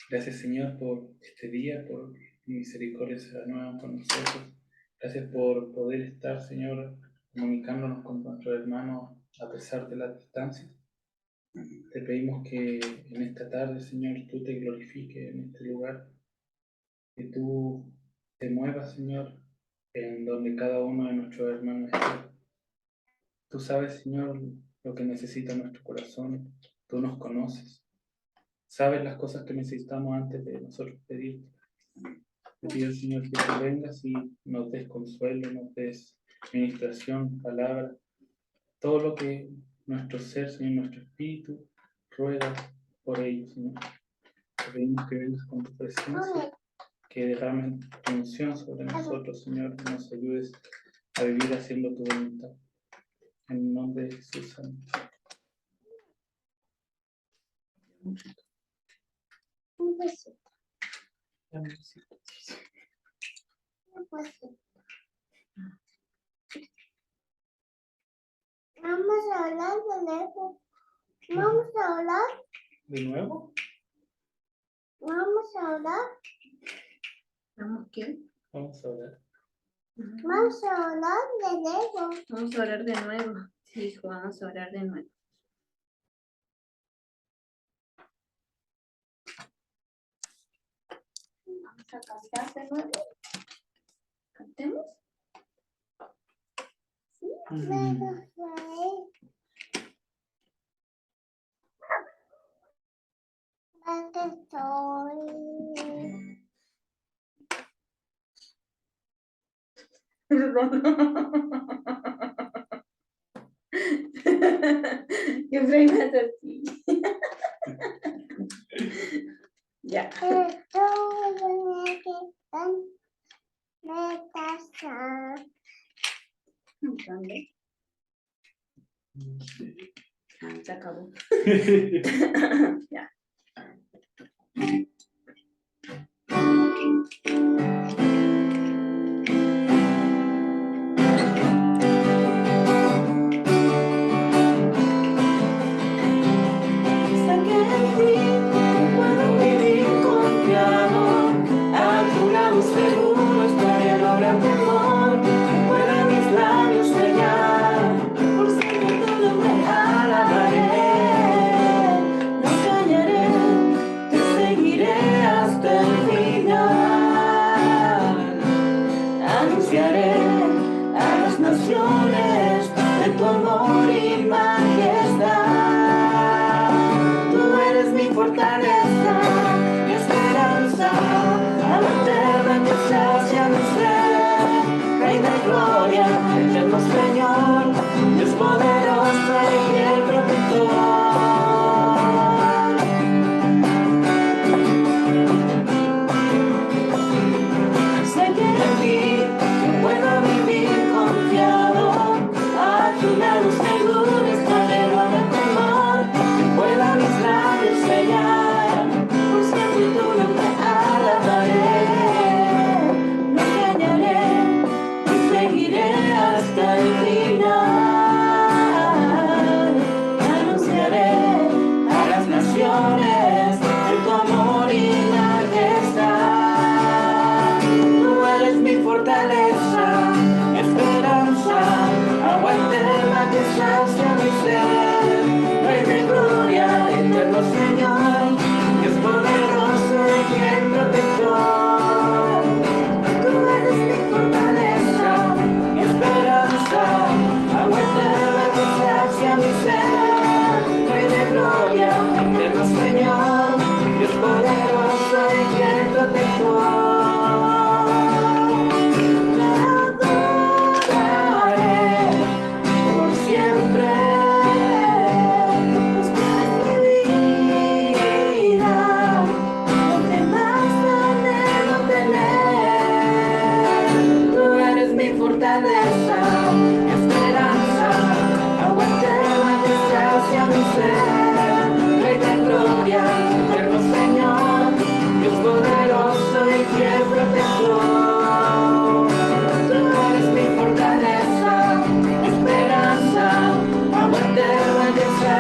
Gracias, Señor, por este día, por misericordia se renuevan con nosotros. Gracias por poder estar, Señor, comunicándonos con nuestros hermanos a pesar de la distancia. Te pedimos que en esta tarde, Señor, tú te glorifiques en este lugar, que tú te muevas, Señor, en donde cada uno de nuestros hermanos esté. Tú sabes, Señor, lo que necesita nuestro corazón, tú nos conoces, sabes las cosas que necesitamos antes de nosotros pedirte. Te pido, Señor, que tú vengas y nos des consuelo, nos des ministración, palabra, todo lo que nuestro ser, Señor, nuestro espíritu ruega por ellos, Señor. Te pedimos que vengas con tu presencia, que derramen tu unción sobre nosotros, Señor, que nos ayudes a vivir haciendo tu voluntad. En el nombre de Jesús, amén. Un besito. Vamos a hablar de nuevo. Vamos a hablar. ¿De nuevo? Vamos a hablar. ¿Vamos qué? Vamos a orar. Vamos a hablar de nuevo. Vamos a orar de nuevo. Sí, hijo, vamos a orar de nuevo. Vamos a cantar de nuevo. ¿Cantemos? ¿Sí? ¿Dónde estoy? ¿Qué frenas así? Ya. Estoy en mi casa. ¿Dónde? Se acabó. Ya. Siempre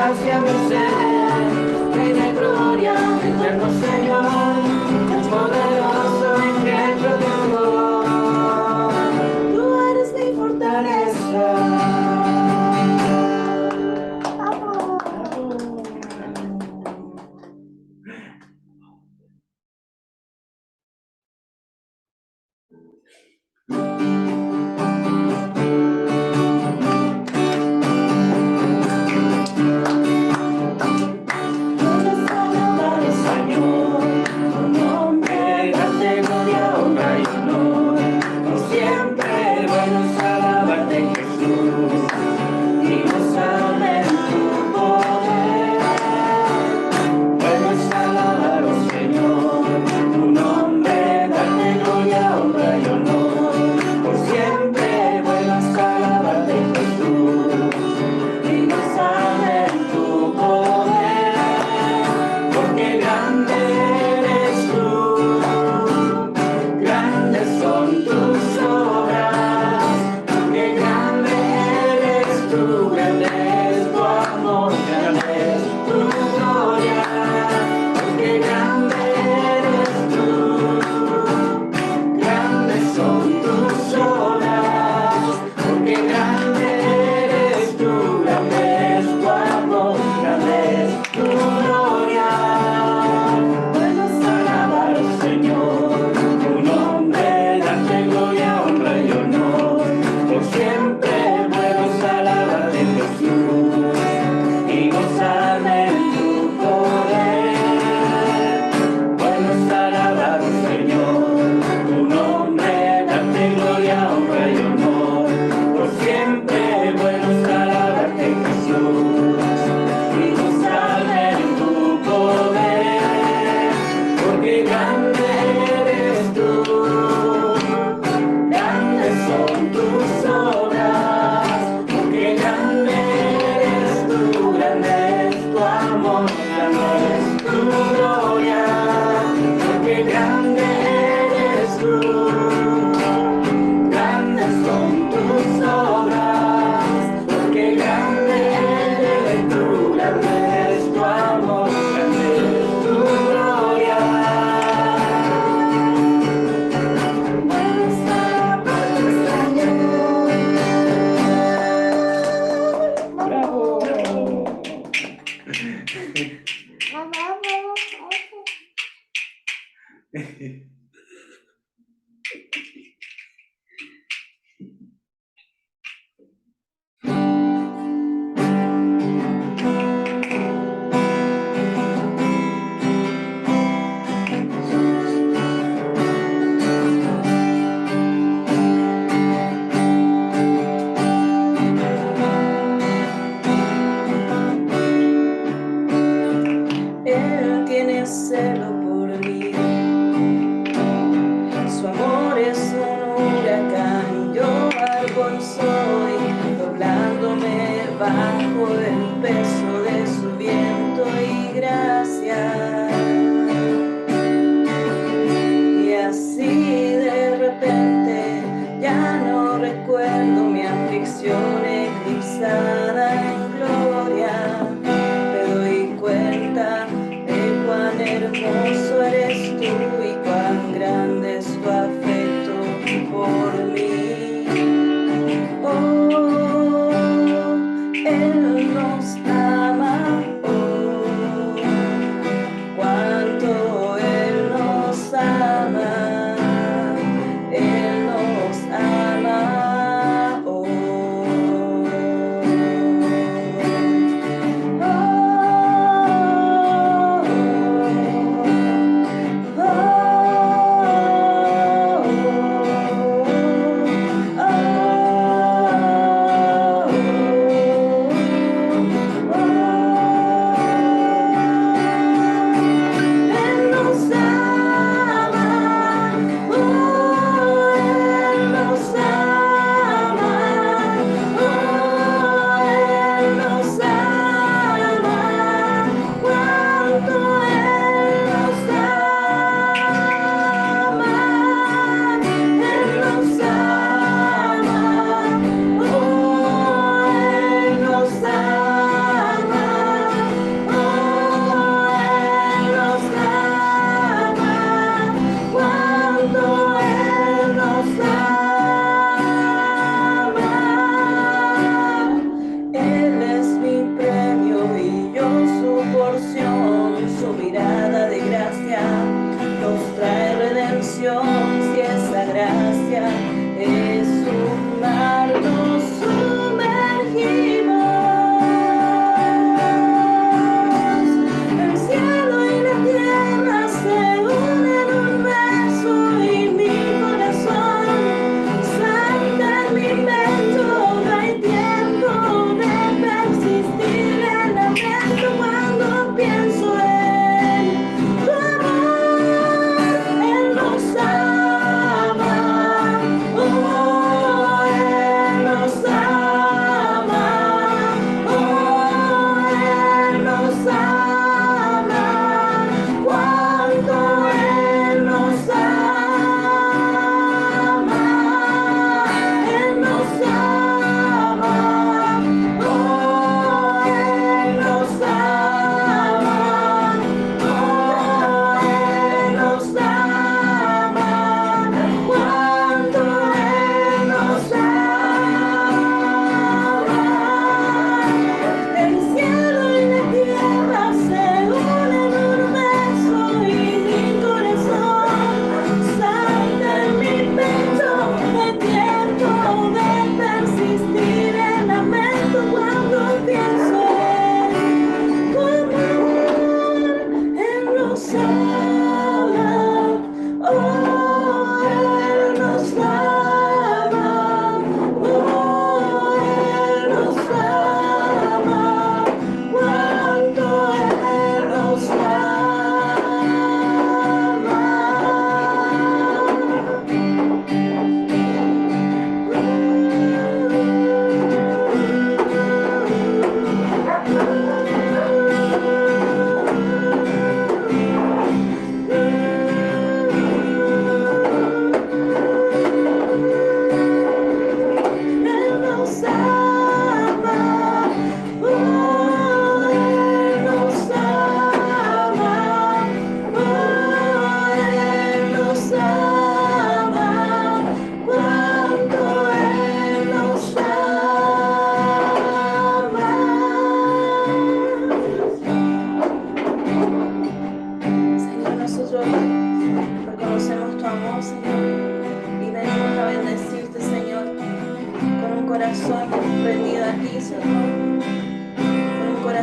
gracia, merced, Rey de gloria, eterno Señor, poderoso y fiel protector. Tú eres mi fortaleza. Él tiene celo por mí, su amor es un huracán, yo árbol soy, doblándome bajo el peso de su viento y gracia. Y así de repente ya no recuerdo mi aflicción eclipsada en gloria. Cuán hermoso eres tú y cuán grande es tu afecto por mí. Oh, Él nos ama, oh, cuánto Él nos ama, Él nos ama, oh.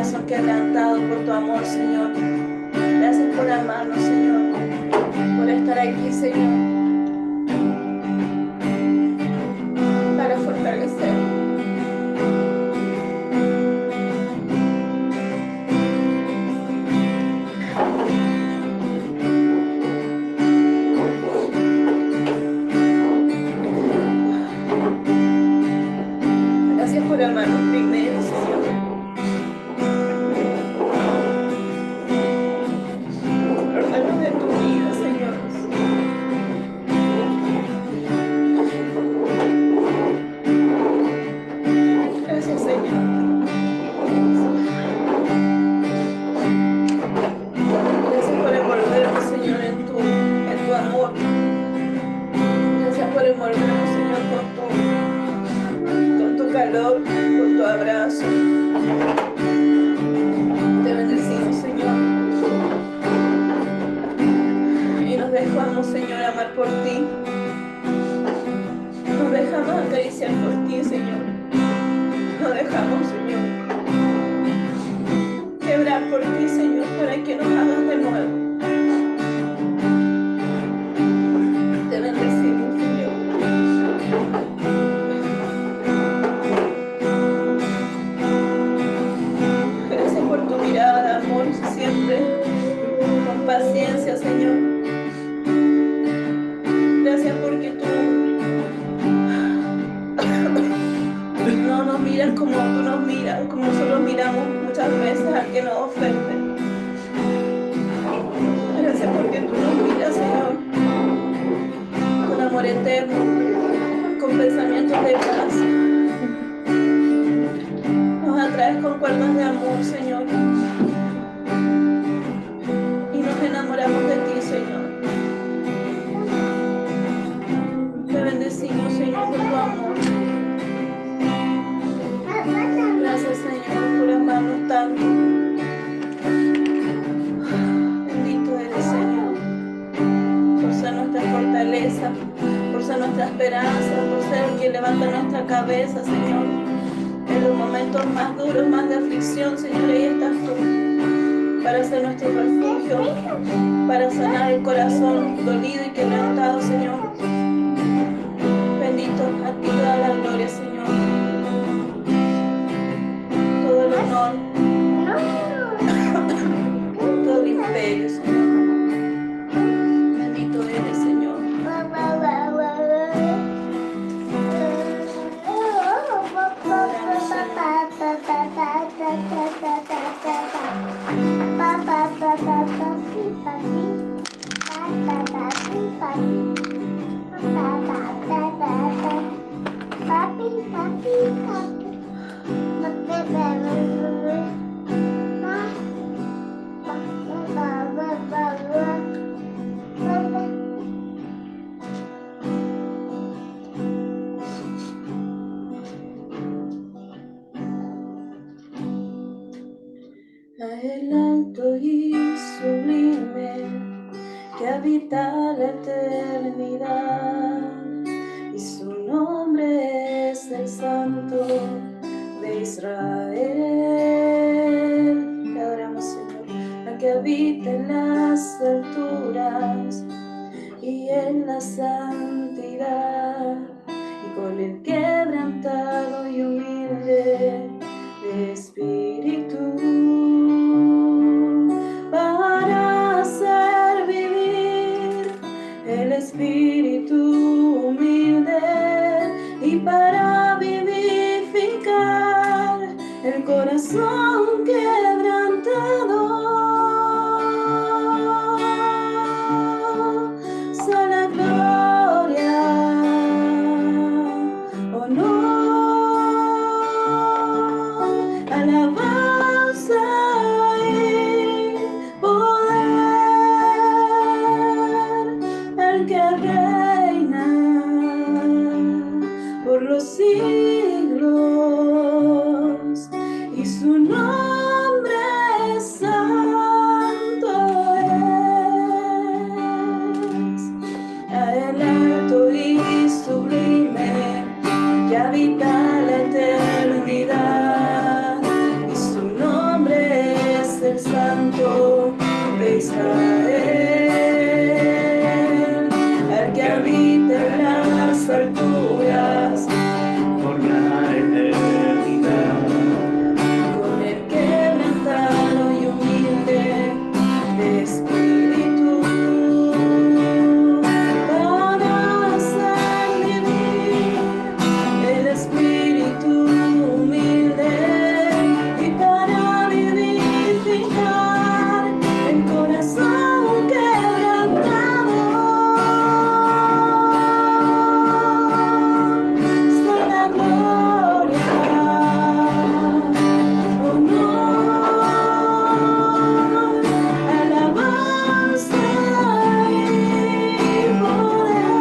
corazón quebrantado por tu amor, Señor. Gracias por amarnos, Señor, por estar aquí, Señor, para fortalecer. Gracias por amarnos primero, Señor. Por darnos de tu vida, Señor. Gracias, Señor. Gracias por envolvernos, Señor, en tu amor. Gracias por envolvernos, Señor, con tu calor, con tu abrazo. Te bendecimos, Señor. Y nos dejamos, Señor, amar por ti. Nos dejamos acariciar por ti, Señor. Nos dejamos, Señor, quebrar por ti, Señor, para que nos hagas de nuevo. Te bendecimos, Señor. Gracias por tu mirada de amor siempre, con paciencia, Señor. Gracias porque tú no nos miras como tú nos miras, como nosotros miramos muchas veces al que nos ofende. Gracias porque tú nos miras, Señor, con amor eterno, con pensamientos de paz. Nos atraes con cuerdas de amor, Señor, y nos enamoramos de ti, Señor. Te bendecimos, Señor, por tu amor. Gracias, Señor, por amarnos tanto. Bendito eres, Señor, por ser nuestra fortaleza, por ser nuestra esperanza, por ser el que levanta nuestra cabeza, Señor. En los momentos más duros, más de aflicción, Señor, ahí estás tú, para ser nuestro refugio, para sanar el corazón dolido y quebrantado, Señor. Bendito a ti toda la gloria, Señor. Todo el honor, todo el imperio, Señor. Bendito eres, Señor. A el alto y sublime que habita la eternidad, y su nombre es el Santo de Israel. Te adoramos, Señor, al que habita en las alturas y en la santidad, y con el quebrantado y humilde de espíritu, para hacer vivir el espíritu humilde y para vivificar el corazón quebrantado. Sana gloria, honor, alabanza y poder, el que reina por los siglos, y su nombre es Santo de Israel, al que habita en las alturas, por la eternidad. con el quebrantado y humilde de espíritu, para hacer vivir el espíritu humilde y para vivificar el corazón quebrantado. Está la gloria, honor, alabanza y poder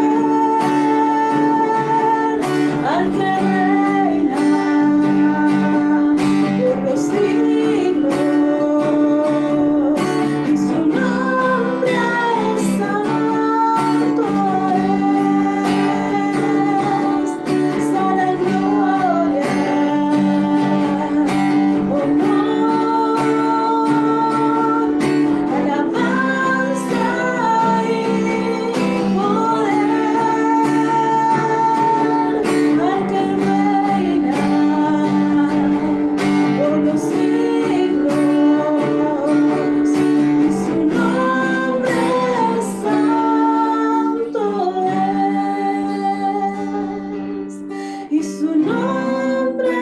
al que reina por los siglos, y su nombre es santo es. A la gloria, honor, alabanza y poder al que reina por los siglos, y su nombre es santo es, y su nombre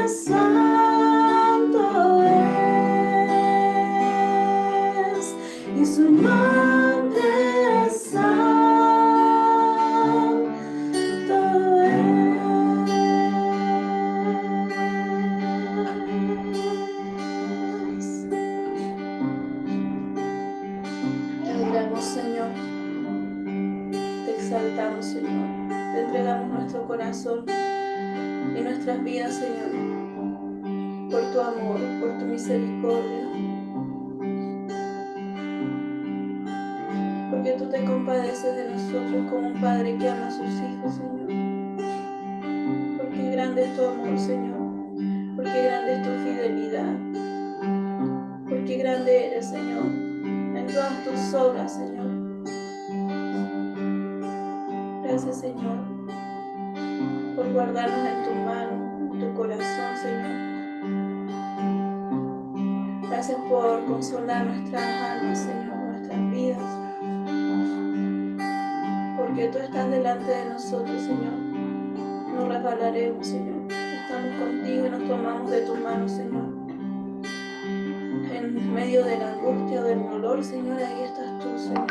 es santo es, y su nombre es santo es. Te adoramos, Señor, te exaltamos, Señor, te entregamos nuestro corazón y nuestras vidas, Señor, por tu amor, por tu misericordia, porque tú te compadeces de nosotros como un padre que ama a sus hijos, Señor. Porque grande es tu amor, Señor, porque grande es tu fidelidad, porque grande eres, Señor, en todas tus obras, Señor. Gracias, Señor, por guardarnos en tu mano, en tu corazón, Señor. Gracias por consolar nuestras almas, Señor, nuestras vidas. Porque tú estás delante de nosotros, Señor. No resbalaremos, Señor. Estamos contigo y nos tomamos de tus manos, Señor. En medio de la angustia o del dolor, Señor, ahí estás tú, Señor.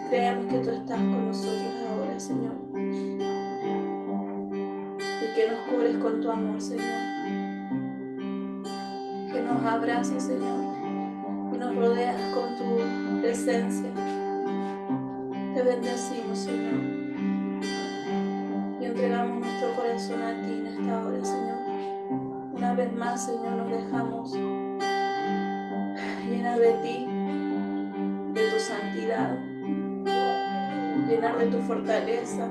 Creemos que tú estás con nosotros ahora, Señor. Y que nos cubres con tu amor, Señor. Que nos abraces, Señor. Y nos rodeas con tu presencia. Te bendecimos, Señor. Y entregamos nuestro corazón a ti en esta hora, Señor. Una vez más, Señor, nos dejamos llenar de ti, de tu santidad, llenar de tu fortaleza,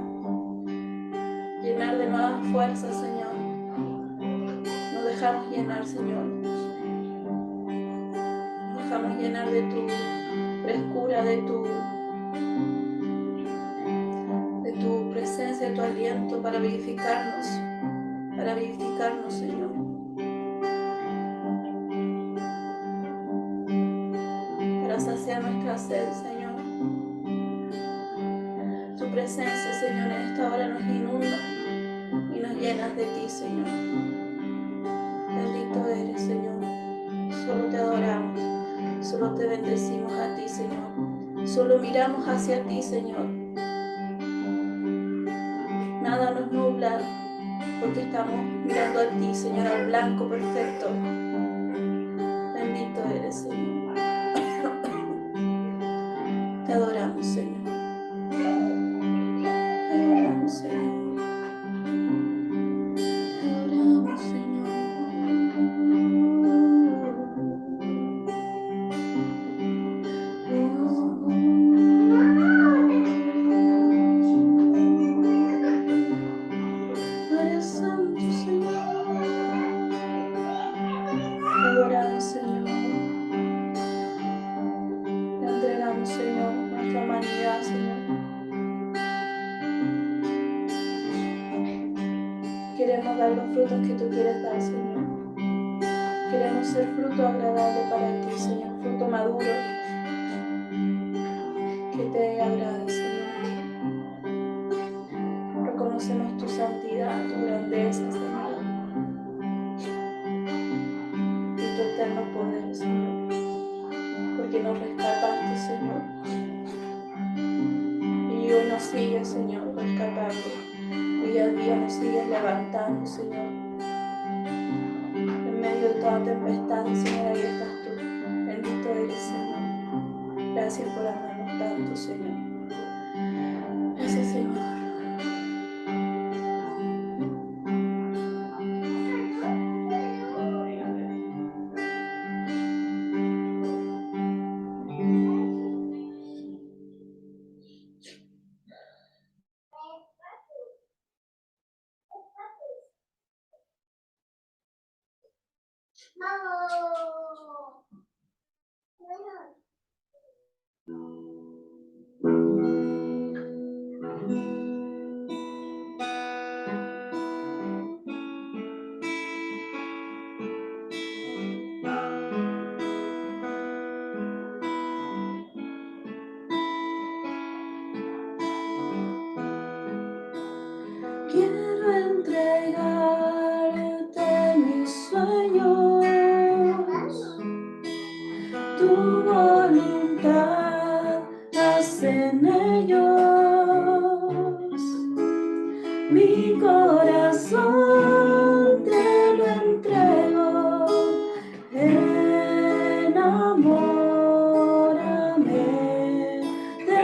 llenar de nuevas fuerzas, Señor. Nos dejamos llenar, Señor. Nos dejamos llenar de tu frescura, de tu presencia, de tu aliento para vivificarnos, Señor. Para saciar nuestra sed, Señor. Tu presencia, Señor, en esta hora nos inunda y nos llenas de ti, Señor. Bendito eres, Señor. Solo te adoramos, solo te bendecimos a ti, Señor. Solo miramos hacia ti, Señor. Nada nos nubla, porque estamos mirando a ti, Señor, al blanco perfecto. Bendito eres, Señor. Te adoramos, Señor. Te adoramos, Señor. Te adoramos, Señor. Eres santo, Señor. Te adoramos, Señor. dar los frutos que tú quieres dar, Señor. Queremos ser fruto agradable para ti, Señor, fruto maduro que te agrade, Señor. Reconocemos tu santidad, tu grandeza, Señor, y tu eterno poder, Señor, porque nos rescataste, Señor, y hoy nos sigues, Señor, rescatando. Día a día nos sigues levantando, Señor. En medio de toda tempestad, Señor, ahí estás tú. Bendito eres, Señor. Gracias por amarnos tanto, Señor. Gracias, Señor. Quiero entregarte mis sueños, tu voluntad haz en ellos. Mi corazón te lo entrego, enamórame de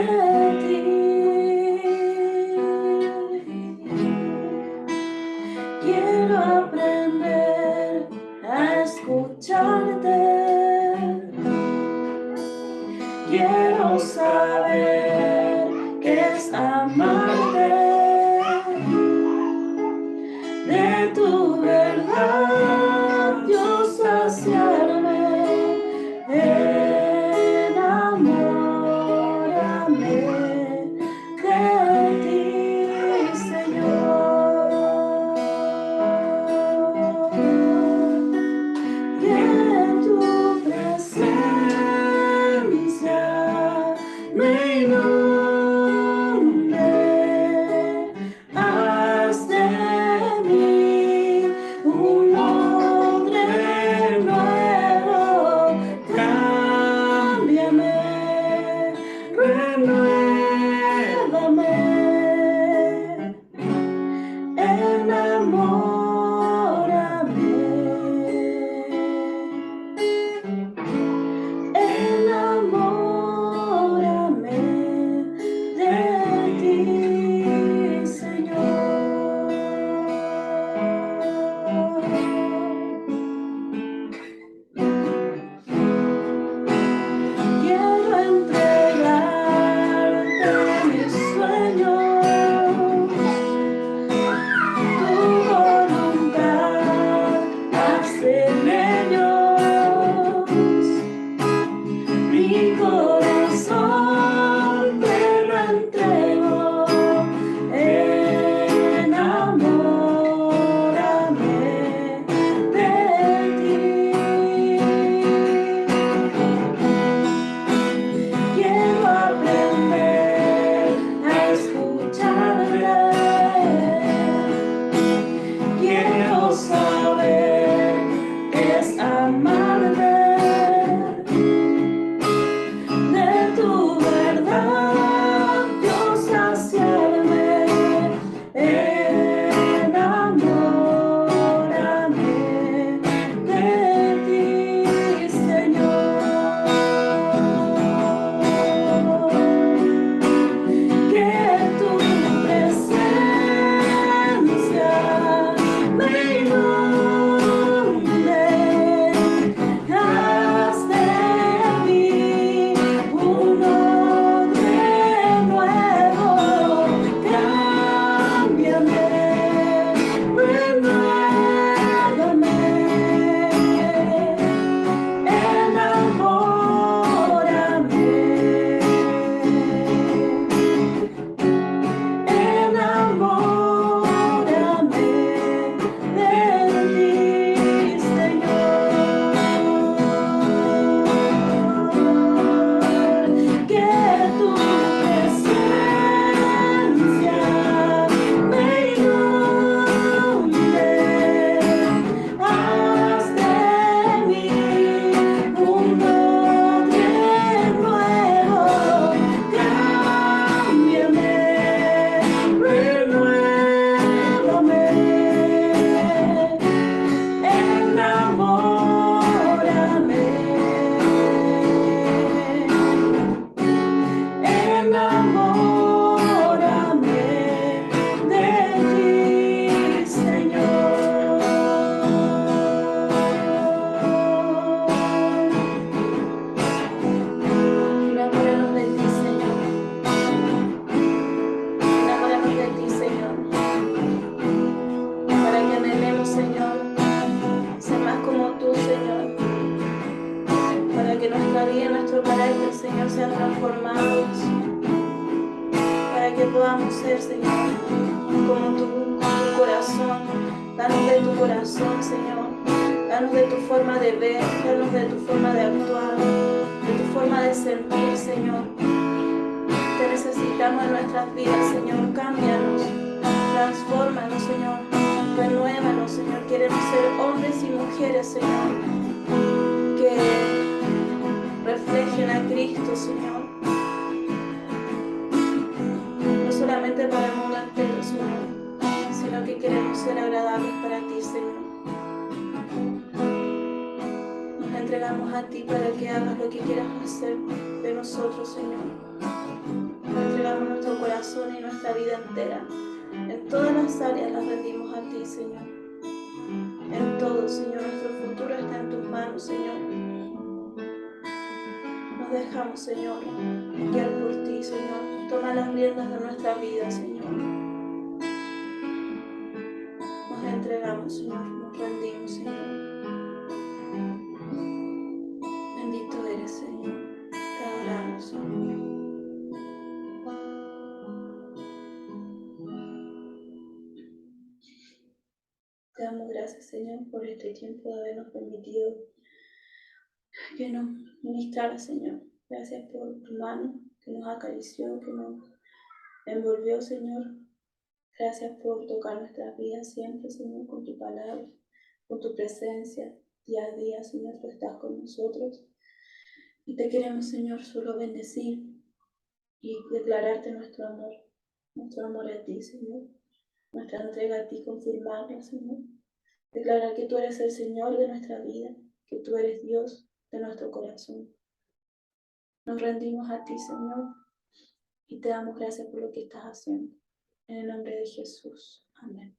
ti. Quiero aprender a escucharte. Quiero saber qué es amarte. De tu verdad yo saciarme. Enamórame de ti, Señor. Y en tu presencia me inunde. Haz de mí un hombre nuevo. Cámbiame, renuévame. Enamórame, enamórame de ti, Señor. Quiero entregarte mis sueños, tu voluntad haz en ellos. Mi corazón te lo entrego, enamórame de ti. Quiero aprender a escucharte. Quiero saber qué es amarte. De tu verdad yo saciarme. Enamórame de ti, Señor. Que tu presencia me inunde. vida y nuestro carácter, Señor, sean transformados, para que podamos ser, Señor, como tu corazón. Danos de tu corazón, Señor. Danos de tu forma de ver, danos de tu forma de actuar, de tu forma de sentir, Señor. Te necesitamos en nuestras vidas, Señor. Cámbianos, transfórmanos, Señor. Renuévanos, Señor. Queremos ser hombres y mujeres, Señor, que reflejen a Cristo, Señor. No solamente para el mundo entero, Señor, sino que queremos ser agradables para ti, Señor. Nos entregamos a ti para que hagas lo que quieras hacer de nosotros, Señor. Nos entregamos nuestro corazón y nuestra vida entera. En todas las áreas las rendimos a ti, Señor. En todo, Señor, nuestro futuro está en tus manos, Señor. Nos dejamos, Señor, guiar por ti, Señor. Toma las riendas de nuestra vida, Señor. Nos entregamos, Señor, nos rendimos, Señor. Bendito eres, Señor. Te adoramos, Señor. Te damos gracias, Señor, por este tiempo de habernos permitido que nos ministrara, Señor. Gracias por tu mano que nos acarició, que nos envolvió, Señor. Gracias por tocar nuestras vidas siempre, Señor, con tu palabra, con tu presencia. Día a día, Señor, tú estás con nosotros. Y te queremos, Señor, solo bendecir y declararte nuestro amor a ti, Señor. Nuestra entrega a ti, confirmarla, Señor. Declarar que tú eres el Señor de nuestra vida, que tú eres Dios de nuestro corazón. Nos rendimos a ti, Señor, y te damos gracias por lo que estás haciendo. En el nombre de Jesús. Amén.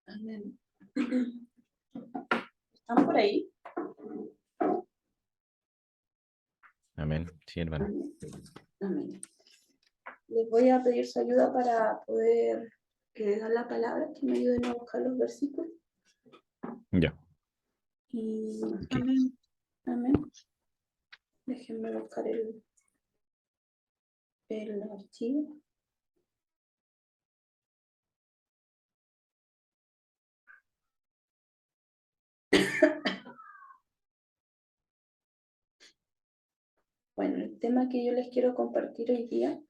Amén. ¿Están por ahí? Amén. Sí, hermano. Amén. Les voy a pedir su ayuda para poder dar la palabra, que me ayuden a buscar los versículos. Ya. Y Ok. amén. Amén. Déjenme buscar el archivo. Bueno, el tema que yo les quiero compartir hoy día,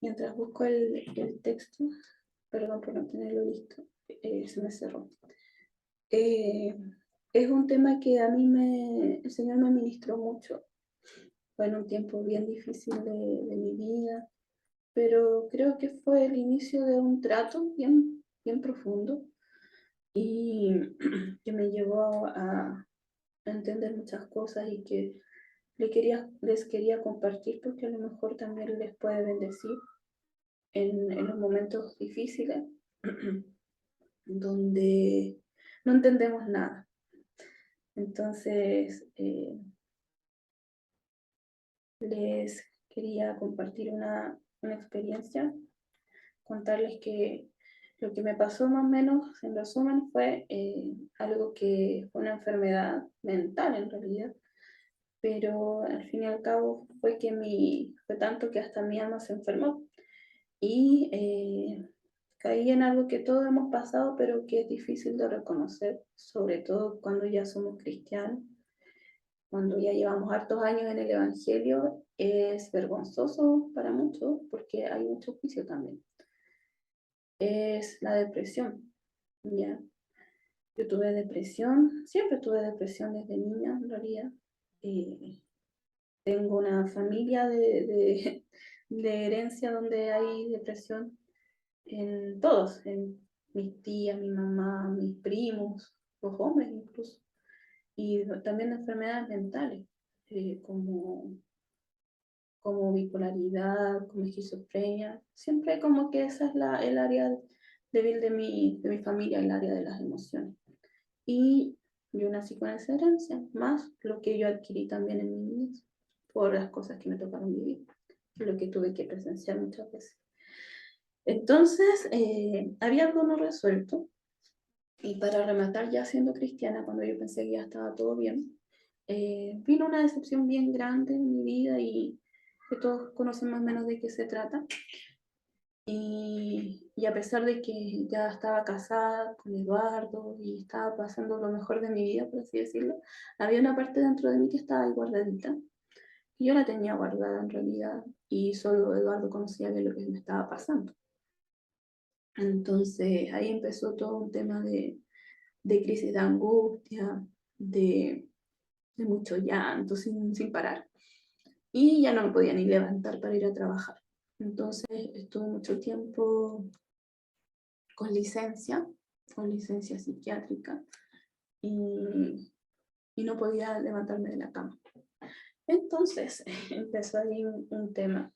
mientras busco el texto, perdón por no tenerlo listo, se me cerró. Es un tema que a mí el Señor me ministró mucho. Fue en un tiempo bien difícil de mi vida, pero creo que fue el inicio de un trato bien profundo y que me llevó a entender muchas cosas y que les quería compartir porque a lo mejor también les puede bendecir en los momentos difíciles donde no entendemos nada. Entonces, les quería compartir una experiencia, contarles que lo que me pasó más o menos, en resumen, fue algo que fue una enfermedad mental en realidad, pero al fin y al cabo fue tanto que hasta mi alma se enfermó y caí en algo que todos hemos pasado, pero que es difícil de reconocer, sobre todo cuando ya somos cristianos. Cuando ya llevamos hartos años en el Evangelio, es vergonzoso para muchos porque hay mucho juicio también. Es la depresión, ¿ya? Yo tuve depresión, siempre tuve depresión desde niña, en realidad. Tengo una familia de herencia donde hay depresión en todos, en mis tías, mi mamá, mis primos, los hombres incluso. Y también enfermedades mentales, como bipolaridad, como esquizofrenia. Siempre como que esa es el área débil de mi familia, el área de las emociones. Y yo nací con esa herencia, más lo que yo adquirí también en mi niñez, por las cosas que me tocaron vivir. lo que tuve que presenciar muchas veces. Entonces, había algo no resuelto, y para rematar, ya siendo cristiana, cuando yo pensé que ya estaba todo bien, vino una decepción bien grande en mi vida y que todos conocen más o menos de qué se trata. Y a pesar de que ya estaba casada con Eduardo y estaba pasando lo mejor de mi vida, por así decirlo, había una parte dentro de mí que estaba ahí guardadita. Y yo la tenía guardada en realidad y solo Eduardo conocía de lo que me estaba pasando. Entonces ahí empezó todo un tema de crisis de angustia, de mucho llanto sin parar. Y ya no me podía ni levantar para ir a trabajar. Entonces estuve mucho tiempo con licencia psiquiátrica, y no podía levantarme de la cama. Entonces empezó ahí un tema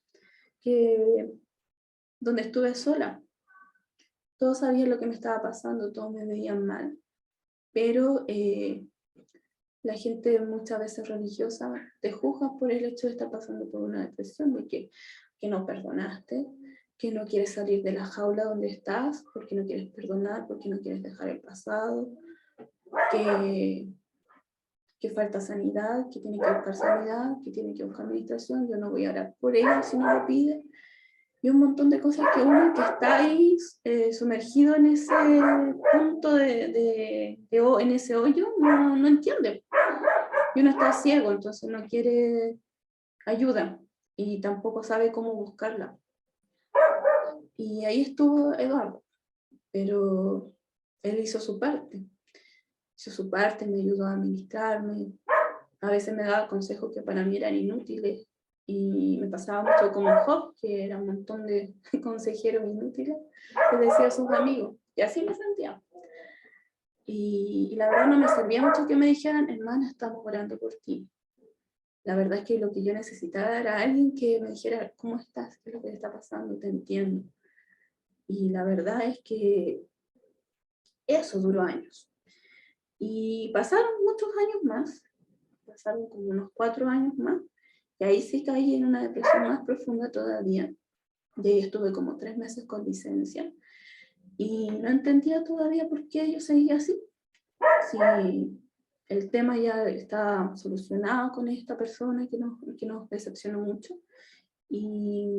donde estuve sola. Todos sabían lo que me estaba pasando, todos me veían mal, pero la gente muchas veces religiosa te juzga por el hecho de estar pasando por una depresión, de que no perdonaste, que no quieres salir de la jaula donde estás, porque no quieres perdonar, porque no quieres dejar el pasado, que falta sanidad, que tiene que buscar sanidad, que tiene que buscar administración, yo no voy a orar por ella si no lo pide, y un montón de cosas que uno que está ahí sumergido en ese punto en ese hoyo, no entiende. Y uno está ciego, entonces no quiere ayuda, y tampoco sabe cómo buscarla. Y ahí estuvo Eduardo, pero él hizo su parte, me ayudó a administrarme, a veces me daba consejos que para mí eran inútiles, y me pasaba mucho como Job, que era un montón de consejeros inútiles, que decía a sus amigos, y así me sentía. Y la verdad no me servía mucho que me dijeran, hermana, estamos orando por ti. La verdad es que lo que yo necesitaba era alguien que me dijera, ¿cómo estás? ¿Qué es lo que te está pasando? Te entiendo. Y la verdad es que eso duró años. Y pasaron muchos años más, pasaron como unos 4 años más, y ahí sí caí en una depresión más profunda todavía. Y ahí estuve como 3 meses con licencia, y no entendía todavía por qué yo seguía así. Si el tema ya está solucionado con esta persona que nos decepcionó mucho, y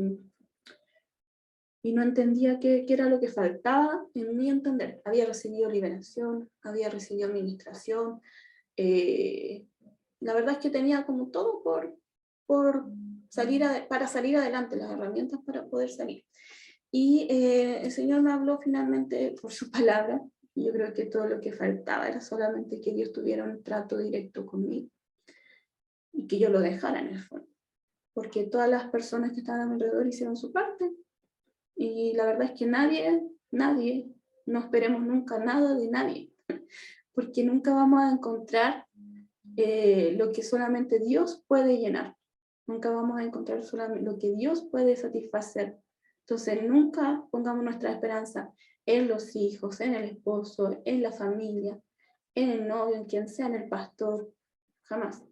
no entendía qué era lo que faltaba en mi entender. Había recibido liberación, había recibido administración, la verdad es que tenía como todo para salir adelante, las herramientas para poder salir. Y el Señor me habló finalmente por su palabra, y yo creo que todo lo que faltaba era solamente que Dios tuviera un trato directo conmigo, y que yo lo dejara en el fondo, porque todas las personas que estaban a mi alrededor hicieron su parte, y la verdad es que nadie, no esperemos nunca nada de nadie, porque nunca vamos a encontrar lo que solamente Dios puede llenar. Nunca vamos a encontrar solamente lo que Dios puede satisfacer. Entonces nunca pongamos nuestra esperanza en los hijos, en el esposo, en la familia, en el novio, en quien sea, en el pastor. Jamás.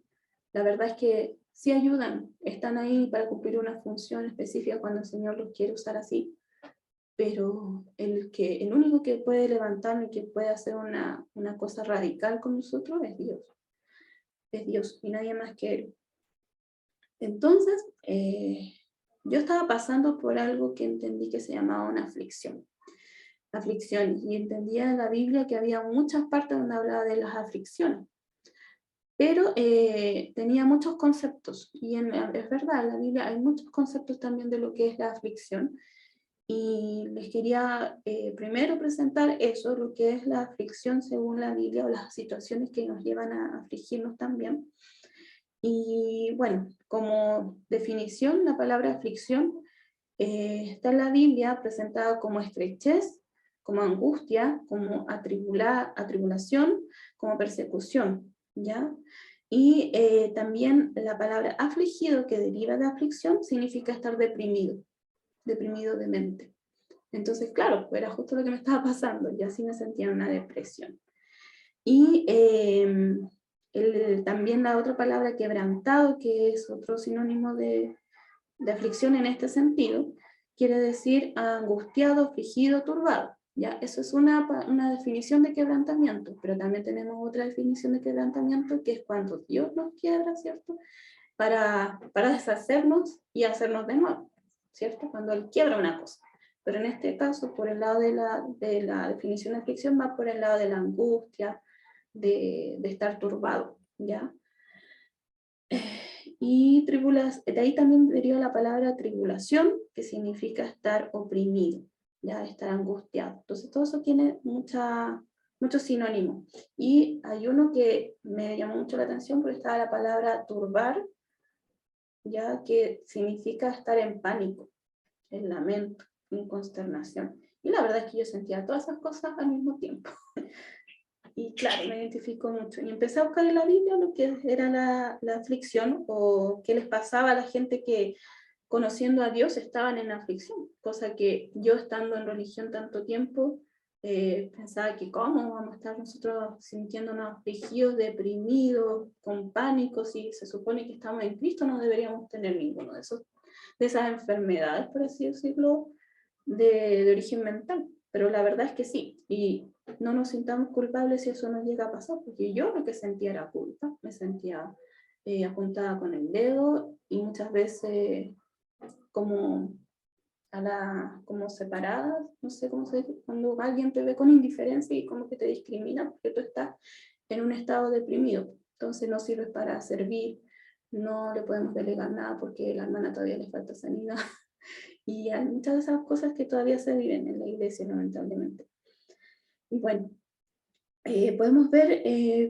La verdad es que sí ayudan, están ahí para cumplir una función específica cuando el Señor los quiere usar así, pero el único que puede levantarnos y que puede hacer una cosa radical con nosotros es Dios. Es Dios y nadie más que Él. Entonces, yo estaba pasando por algo que entendí que se llamaba una aflicción. Y entendía en la Biblia que había muchas partes donde hablaba de las aflicciones, pero tenía muchos conceptos, y es verdad, en la Biblia hay muchos conceptos también de lo que es la aflicción, y les quería primero presentar eso, lo que es la aflicción según la Biblia, o las situaciones que nos llevan a afligirnos también. Y bueno, como definición, la palabra aflicción está en la Biblia presentada como estrechez, como angustia, como atribulación, como persecución, ¿ya? Y también la palabra afligido, que deriva de aflicción, significa estar deprimido de mente. Entonces, claro, era justo lo que me estaba pasando, y así me sentía en una depresión. Y también la otra palabra, quebrantado, que es otro sinónimo de de aflicción en este sentido, quiere decir angustiado, afligido, turbado. ¿Ya? Eso es una definición de quebrantamiento, pero también tenemos otra definición de quebrantamiento, que es cuando Dios nos quiebra, ¿cierto? Para deshacernos y hacernos de nuevo, ¿cierto? Cuando Él quiebra una cosa. Pero en este caso, por el lado de la definición de aflicción, va por el lado de la angustia, de estar turbado, ¿ya? Y de ahí también deriva la palabra tribulación, que significa estar oprimido, ya estar angustiado. Entonces todo eso tiene muchos sinónimos. Y hay uno que me llamó mucho la atención porque estaba la palabra turbar, ya que significa estar en pánico, en lamento, en consternación. Y la verdad es que yo sentía todas esas cosas al mismo tiempo. Y claro, me identifico mucho. Y empecé a buscar en la Biblia lo que era la aflicción, o qué les pasaba a la gente que, conociendo a Dios, estaban en aflicción. Cosa que yo, estando en religión tanto tiempo, pensaba que cómo vamos a estar nosotros sintiéndonos afligidos, deprimidos, con pánico, si se supone que estamos en Cristo, no deberíamos tener ninguno de esas enfermedades, por así decirlo, de origen mental. Pero la verdad es que sí, y no nos sintamos culpables si eso nos llega a pasar, porque yo lo que sentía era culpa, me sentía apuntada con el dedo, y muchas veces como separadas, no sé cómo se dice, cuando alguien te ve con indiferencia y como que te discrimina porque tú estás en un estado deprimido, entonces no sirves para servir, no le podemos delegar nada porque a la hermana todavía le falta sanidad, y hay muchas de esas cosas que todavía se viven en la iglesia, lamentablemente. Y bueno, podemos ver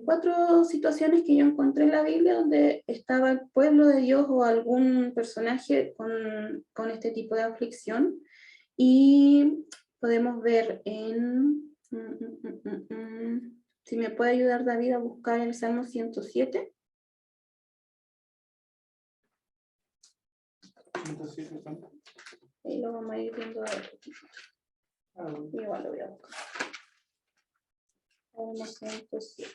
4 situaciones que yo encontré en la Biblia donde estaba el pueblo de Dios o algún personaje con este tipo de aflicción, y podemos ver si me puede ayudar David a buscar el Salmo 107. 107, ¿cuánto? Ahí lo vamos a ir viendo de a poquito. Igual lo voy a buscar. Salmo 107.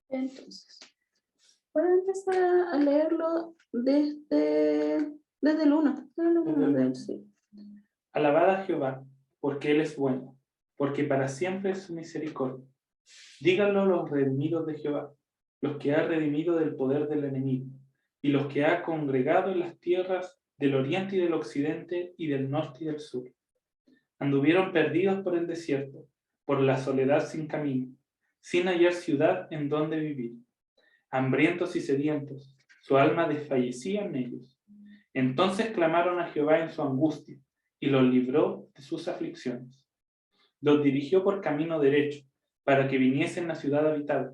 Entonces, voy a empezar a leerlo desde el 1. Sí. Alabad a Jehová, porque Él es bueno, porque para siempre es su misericordia. Díganlo los redimidos de Jehová, los que ha redimido del poder del enemigo, y los que ha congregado en las tierras del oriente y del occidente y del norte y del sur. Anduvieron perdidos por el desierto, por la soledad sin camino, sin hallar ciudad en donde vivir. Hambrientos y sedientos, su alma desfallecía en ellos. Entonces clamaron a Jehová en su angustia, y los libró de sus aflicciones. Los dirigió por camino derecho, para que viniesen a ciudad habitada.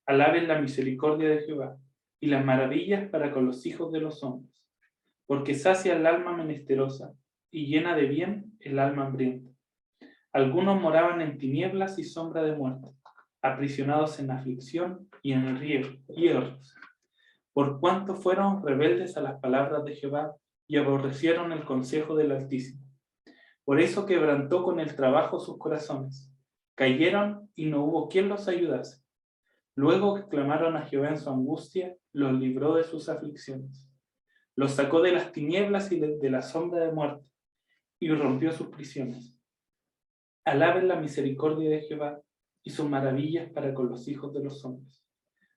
Alaben la misericordia de Jehová, y las maravillas para con los hijos de los hombres. Porque sacia el alma menesterosa, y llena de bien el alma hambrienta. Algunos moraban en tinieblas y sombra de muerte, aprisionados en aflicción y en hierros, por cuanto fueron rebeldes a las palabras de Jehová y aborrecieron el consejo del Altísimo. Por eso quebrantó con el trabajo sus corazones, cayeron y no hubo quien los ayudase. Luego que clamaron a Jehová en su angustia, los libró de sus aflicciones. Los sacó de las tinieblas y de la sombra de muerte, y rompió sus prisiones. Alaben la misericordia de Jehová y sus maravillas para con los hijos de los hombres,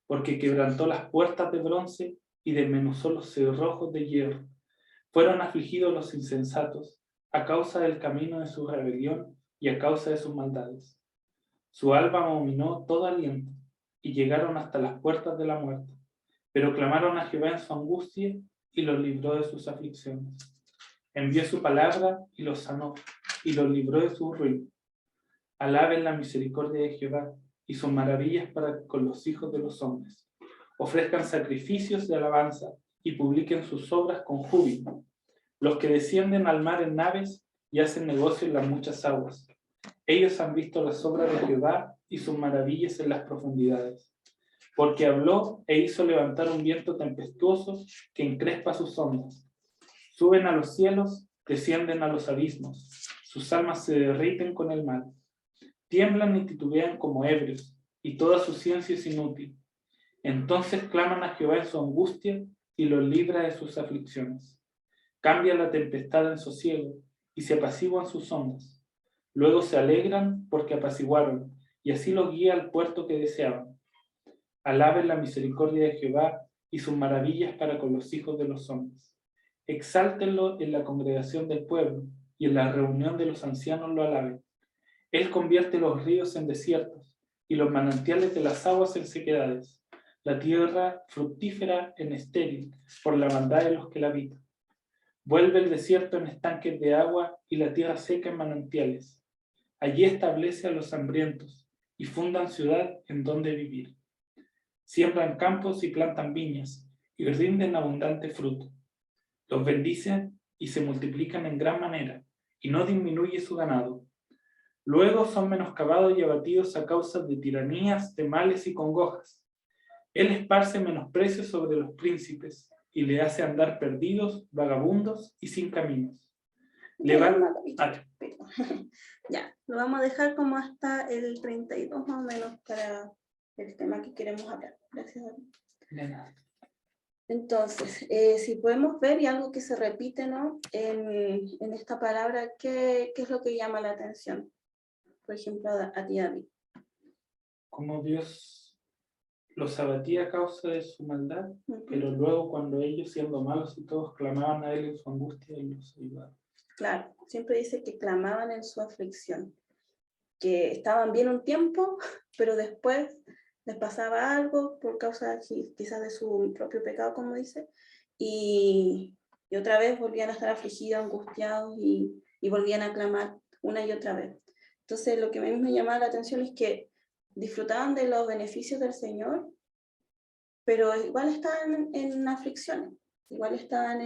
porque quebrantó las puertas de bronce y desmenuzó los cerrojos de hierro. Fueron afligidos los insensatos a causa del camino de su rebelión y a causa de sus maldades. Su alma abominó todo aliento y llegaron hasta las puertas de la muerte, pero clamaron a Jehová en su angustia y los libró de sus aflicciones. Envió su palabra y los sanó y los libró de su ruina. Alaben la misericordia de Jehová y sus maravillas para con los hijos de los hombres. Ofrezcan sacrificios de alabanza y publiquen sus obras con júbilo. Los que descienden al mar en naves y hacen negocio en las muchas aguas. Ellos han visto las obras de Jehová y sus maravillas en las profundidades. Porque habló e hizo levantar un viento tempestuoso que encrespa sus ondas. Suben a los cielos, descienden a los abismos. Sus almas se derriten con el mal. Tiemblan y titubean como ebrios, y toda su ciencia es inútil. Entonces claman a Jehová en su angustia, y los libra de sus aflicciones. Cambia la tempestad en sosiego y se apaciguan sus ondas. Luego se alegran porque apaciguaron, y así los guía al puerto que deseaban. Alaben la misericordia de Jehová y sus maravillas para con los hijos de los hombres. Exáltenlo en la congregación del pueblo, y en la reunión de los ancianos lo alaben. Él convierte los ríos en desiertos, y los manantiales de las aguas en sequedades. La tierra fructífera en estéril, por la maldad de los que la habitan. Vuelve el desierto en estanques de agua, y la tierra seca en manantiales. Allí establece a los hambrientos, y fundan ciudad en donde vivir. Siembran campos y plantan viñas, y rinden abundante fruto. Los bendicen y se multiplican en gran manera, y no disminuye su ganado. Luego son menoscabados y abatidos a causa de tiranías, de males y congojas. Él esparce menosprecio sobre los príncipes, y le hace andar perdidos, vagabundos y sin caminos. Ya, lo vamos a dejar como hasta el 32 más o menos para el tema que queremos hablar. Gracias, David. De nada. Entonces, si podemos ver, y algo que se repite, ¿no? En esta palabra, ¿qué es lo que llama la atención? Por ejemplo, a ti, David. Como Dios los abatía a causa de su maldad, Uh-huh. pero luego cuando ellos, siendo malos y todos, clamaban a Él en su angustia, Él los ayudaba. Claro, siempre dice que clamaban en su aflicción, que estaban bien un tiempo, pero después les pasaba algo por causa quizás de su propio pecado, como dice, y otra vez volvían a estar afligidos, angustiados y volvían a clamar una y otra vez. Entonces, lo que a mí me llamaba la atención es que disfrutaban de los beneficios del Señor, pero igual estaban en aflicciones, igual estaban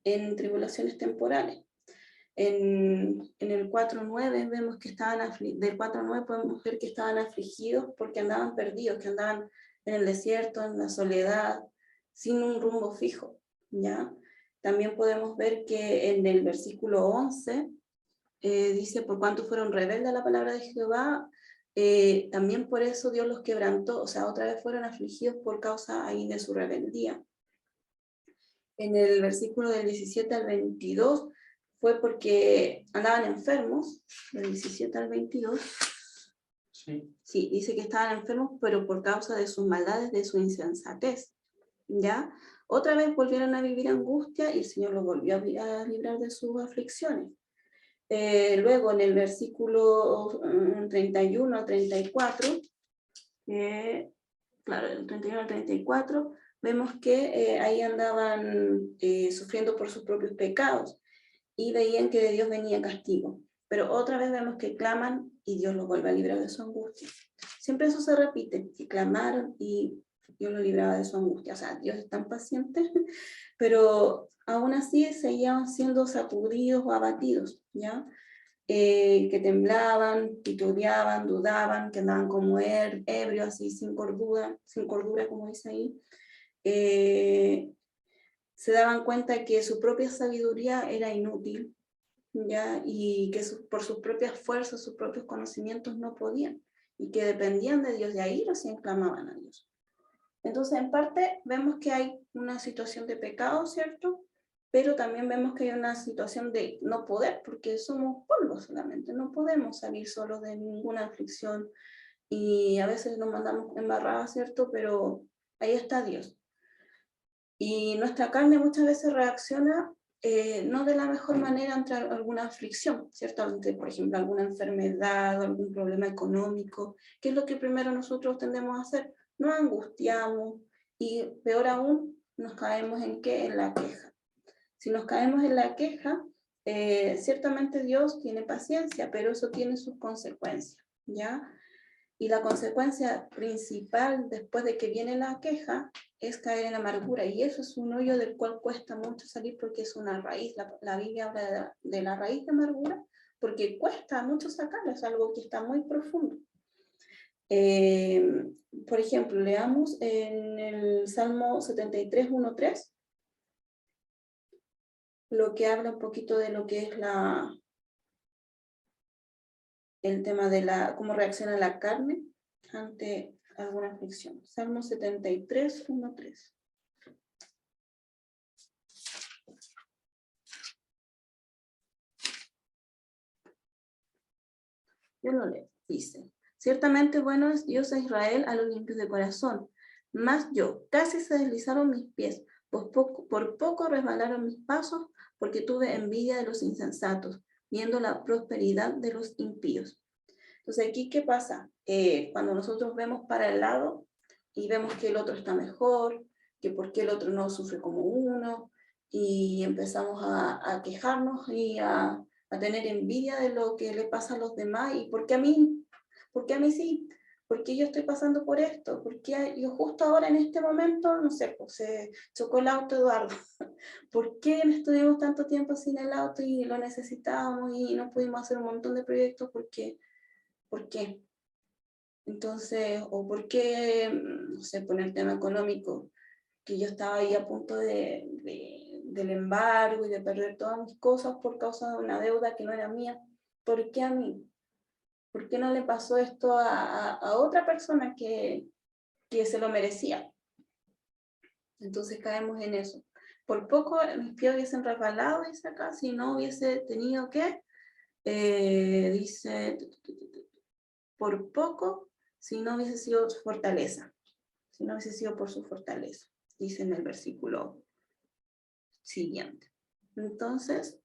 en tribulaciones temporales. En el 4.9 vemos que estaban del 4.9 podemos ver que estaban afligidos porque andaban perdidos, que andaban en el desierto, en la soledad, sin un rumbo fijo, ¿ya? También podemos ver que en el versículo 11 dice, por cuanto fueron rebeldes a la palabra de Jehová, también por eso Dios los quebrantó, o sea, otra vez fueron afligidos por causa ahí de su rebeldía. En el versículo del 17 al 22, fue porque andaban enfermos, del 17 al 22. Sí, dice que estaban enfermos, pero por causa de sus maldades, de su insensatez, ¿ya? Otra vez volvieron a vivir angustia y el Señor los volvió a librar de sus aflicciones. Luego en el versículo 31 al 34, claro, el 31 al 34, vemos que ahí andaban sufriendo por sus propios pecados y veían que de Dios venía castigo. Pero otra vez vemos que claman y Dios los vuelve a librar de su angustia. Siempre eso se repite, que clamaron y Dios los libraba de su angustia. O sea, Dios es tan paciente, pero aún así seguían siendo sacudidos o abatidos, ¿ya? Que temblaban, titubeaban, dudaban, que andaban como ebrios, así sin cordura, como dice ahí. Se daban cuenta que su propia sabiduría era inútil, ¿ya? Y que por sus propias fuerzas, sus propios conocimientos no podían, y que dependían de Dios, de ahí recién clamaban a Dios. Entonces, en parte, vemos que hay una situación de pecado, ¿cierto? Pero también vemos que hay una situación de no poder, porque somos polvo solamente, no podemos salir solos de ninguna aflicción, y a veces nos mandamos embarradas, ¿cierto? Pero ahí está Dios. Y nuestra carne muchas veces reacciona no de la mejor manera ante alguna aflicción, ¿cierto? Ante, por ejemplo, alguna enfermedad, algún problema económico. ¿Qué es lo que primero nosotros tendemos a hacer? Nos angustiamos y, peor aún, nos caemos ¿en qué? En la queja. Si nos caemos en la queja, ciertamente Dios tiene paciencia, pero eso tiene sus consecuencias, ¿ya? Y la consecuencia principal después de que viene la queja es caer en amargura, y eso es un hoyo del cual cuesta mucho salir porque es una raíz. La Biblia habla de la raíz de amargura porque cuesta mucho sacarla, es algo que está muy profundo. Por ejemplo, leamos en el Salmo 73, 1-3, lo que habla un poquito de lo que es el tema de cómo reacciona la carne ante alguna aflicción. Salmo 73, 1-3. Yo lo leo. Dice, ciertamente bueno es Dios a Israel a los limpios de corazón, mas yo, casi se deslizaron mis pies, por poco resbalaron mis pasos, porque tuve envidia de los insensatos, viendo la prosperidad de los impíos. Entonces, aquí, ¿qué pasa? Cuando nosotros vemos para el lado y vemos que el otro está mejor, que por qué el otro no sufre como uno, y empezamos a quejarnos y a tener envidia de lo que le pasa a los demás, y ¿por qué a mí? ¿Por qué a mí sí? ¿Por qué yo estoy pasando por esto? ¿Por qué yo justo ahora en este momento, no sé, pues se chocó el auto Eduardo? ¿Por qué estuvimos tanto tiempo sin el auto y lo necesitábamos y no pudimos hacer un montón de proyectos? ¿Por qué? ¿Por qué? Entonces, o por qué, no sé, poner el tema económico, que yo estaba ahí a punto del embargo y de perder todas mis cosas por causa de una deuda que no era mía. ¿Por qué a mí? ¿Por qué no le pasó esto a otra persona que se lo merecía? Entonces caemos en eso. Por poco mis pies hubiesen resbalado, dice acá, si no hubiese tenido que, dice, por poco, si no hubiese sido su fortaleza, si no hubiese sido por su fortaleza, dice en el versículo siguiente. Entonces,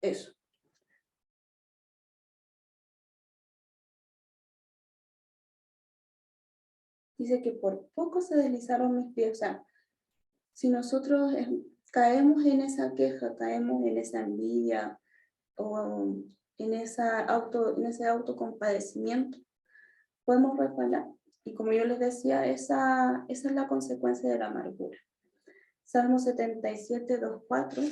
eso. Dice que por poco se deslizaron mis pies. O sea, si nosotros caemos en esa queja, caemos en esa envidia o en ese autocompadecimiento, podemos resbalar. Y como yo les decía, esa es la consecuencia de la amargura. Salmo 77, 2, 4.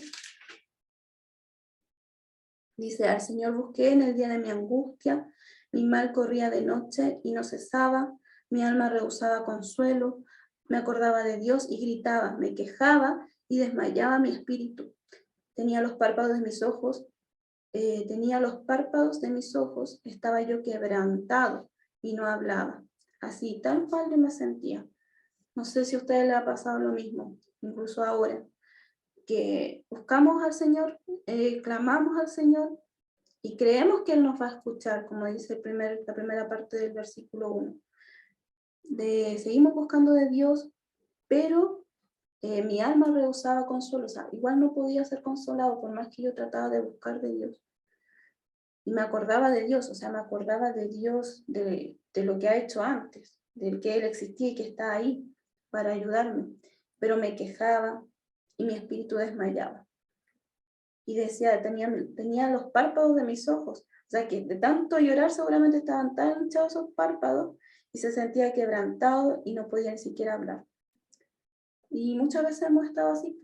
Dice, al Señor busqué en el día de mi angustia, mi mal corría de noche y no cesaba, mi alma rehusaba consuelo, me acordaba de Dios y gritaba, me quejaba y desmayaba mi espíritu. Tenía los párpados de mis ojos, estaba yo quebrantado y no hablaba. Así, tal cual yo me sentía. No sé si a ustedes les ha pasado lo mismo, incluso ahora, que buscamos al Señor, clamamos al Señor y creemos que Él nos va a escuchar, como dice la primera parte del versículo 1. Seguimos buscando de Dios, pero mi alma rehusaba consuelo, o sea, igual no podía ser consolado por más que yo trataba de buscar de Dios. Y me acordaba de Dios, o sea, me acordaba de Dios, de lo que ha hecho antes, del que Él existía y que está ahí para ayudarme, pero me quejaba y mi espíritu desmayaba. Y decía, tenía los párpados de mis ojos, o sea que de tanto llorar seguramente estaban tan hinchados esos párpados y se sentía quebrantado y no podía ni siquiera hablar. Y muchas veces hemos estado así,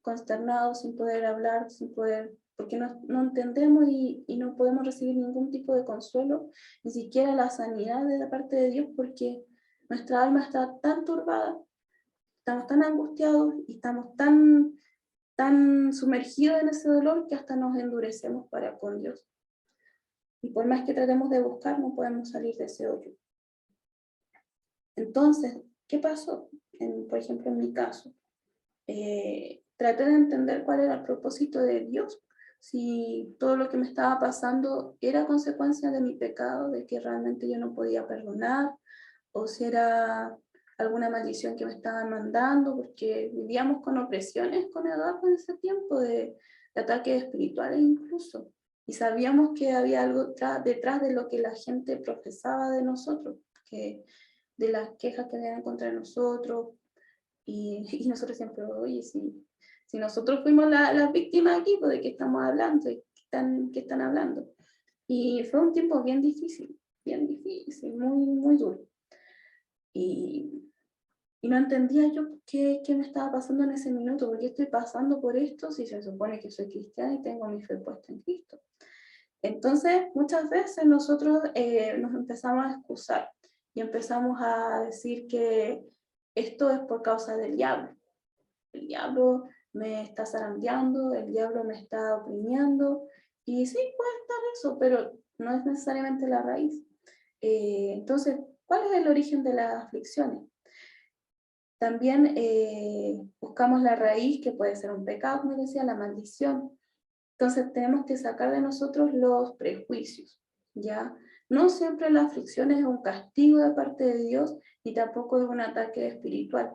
consternados, sin poder hablar, sin poder, porque no entendemos y no podemos recibir ningún tipo de consuelo, ni siquiera la sanidad de la parte de Dios, porque nuestra alma está tan turbada, estamos tan angustiados y estamos tan sumergidos en ese dolor que hasta nos endurecemos para con Dios. Y por más que tratemos de buscar, no podemos salir de ese hoyo. Entonces, ¿qué pasó? Por ejemplo, en mi caso, traté de entender cuál era el propósito de Dios, si todo lo que me estaba pasando era consecuencia de mi pecado, de que realmente yo no podía perdonar, o si era alguna maldición que me estaban mandando, porque vivíamos con opresiones con Eduardo en ese tiempo, de ataques espirituales incluso, y sabíamos que había algo detrás de lo que la gente profesaba de nosotros, de las quejas que habían contra nosotros, y nosotros siempre, oye, si nosotros fuimos las víctimas aquí, pues ¿de qué estamos hablando? ¿De qué están hablando? Y fue un tiempo bien difícil, muy, muy duro. Y no entendía yo qué me estaba pasando en ese minuto, por qué estoy pasando por esto si se supone que soy cristiana y tengo mi fe puesta en Cristo. Entonces, muchas veces nosotros nos empezamos a excusar y empezamos a decir que esto es por causa del diablo. El diablo me está zarandeando, el diablo me está oprimiendo, y sí, puede estar eso, pero no es necesariamente la raíz. Entonces, ¿cuál es el origen de las aflicciones? También buscamos la raíz, que puede ser un pecado, como decía, la maldición. Entonces tenemos que sacar de nosotros los prejuicios, ¿ya? No siempre la aflicción es un castigo de parte de Dios, ni tampoco es un ataque espiritual,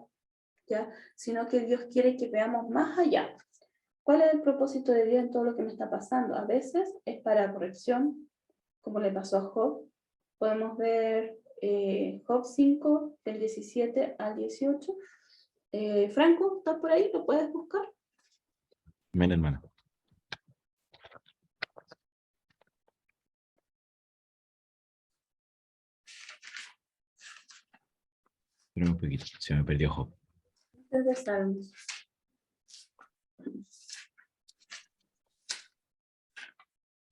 ¿ya? Sino que Dios quiere que veamos más allá. ¿Cuál es el propósito de Dios en todo lo que me está pasando? A veces es para corrección, como le pasó a Job. Podemos ver Job 5, del 17 al 18. Franco, ¿estás por ahí? ¿Lo puedes buscar? Amén, hermana. Espera un poquito, se me perdió Job. Es de Salmos.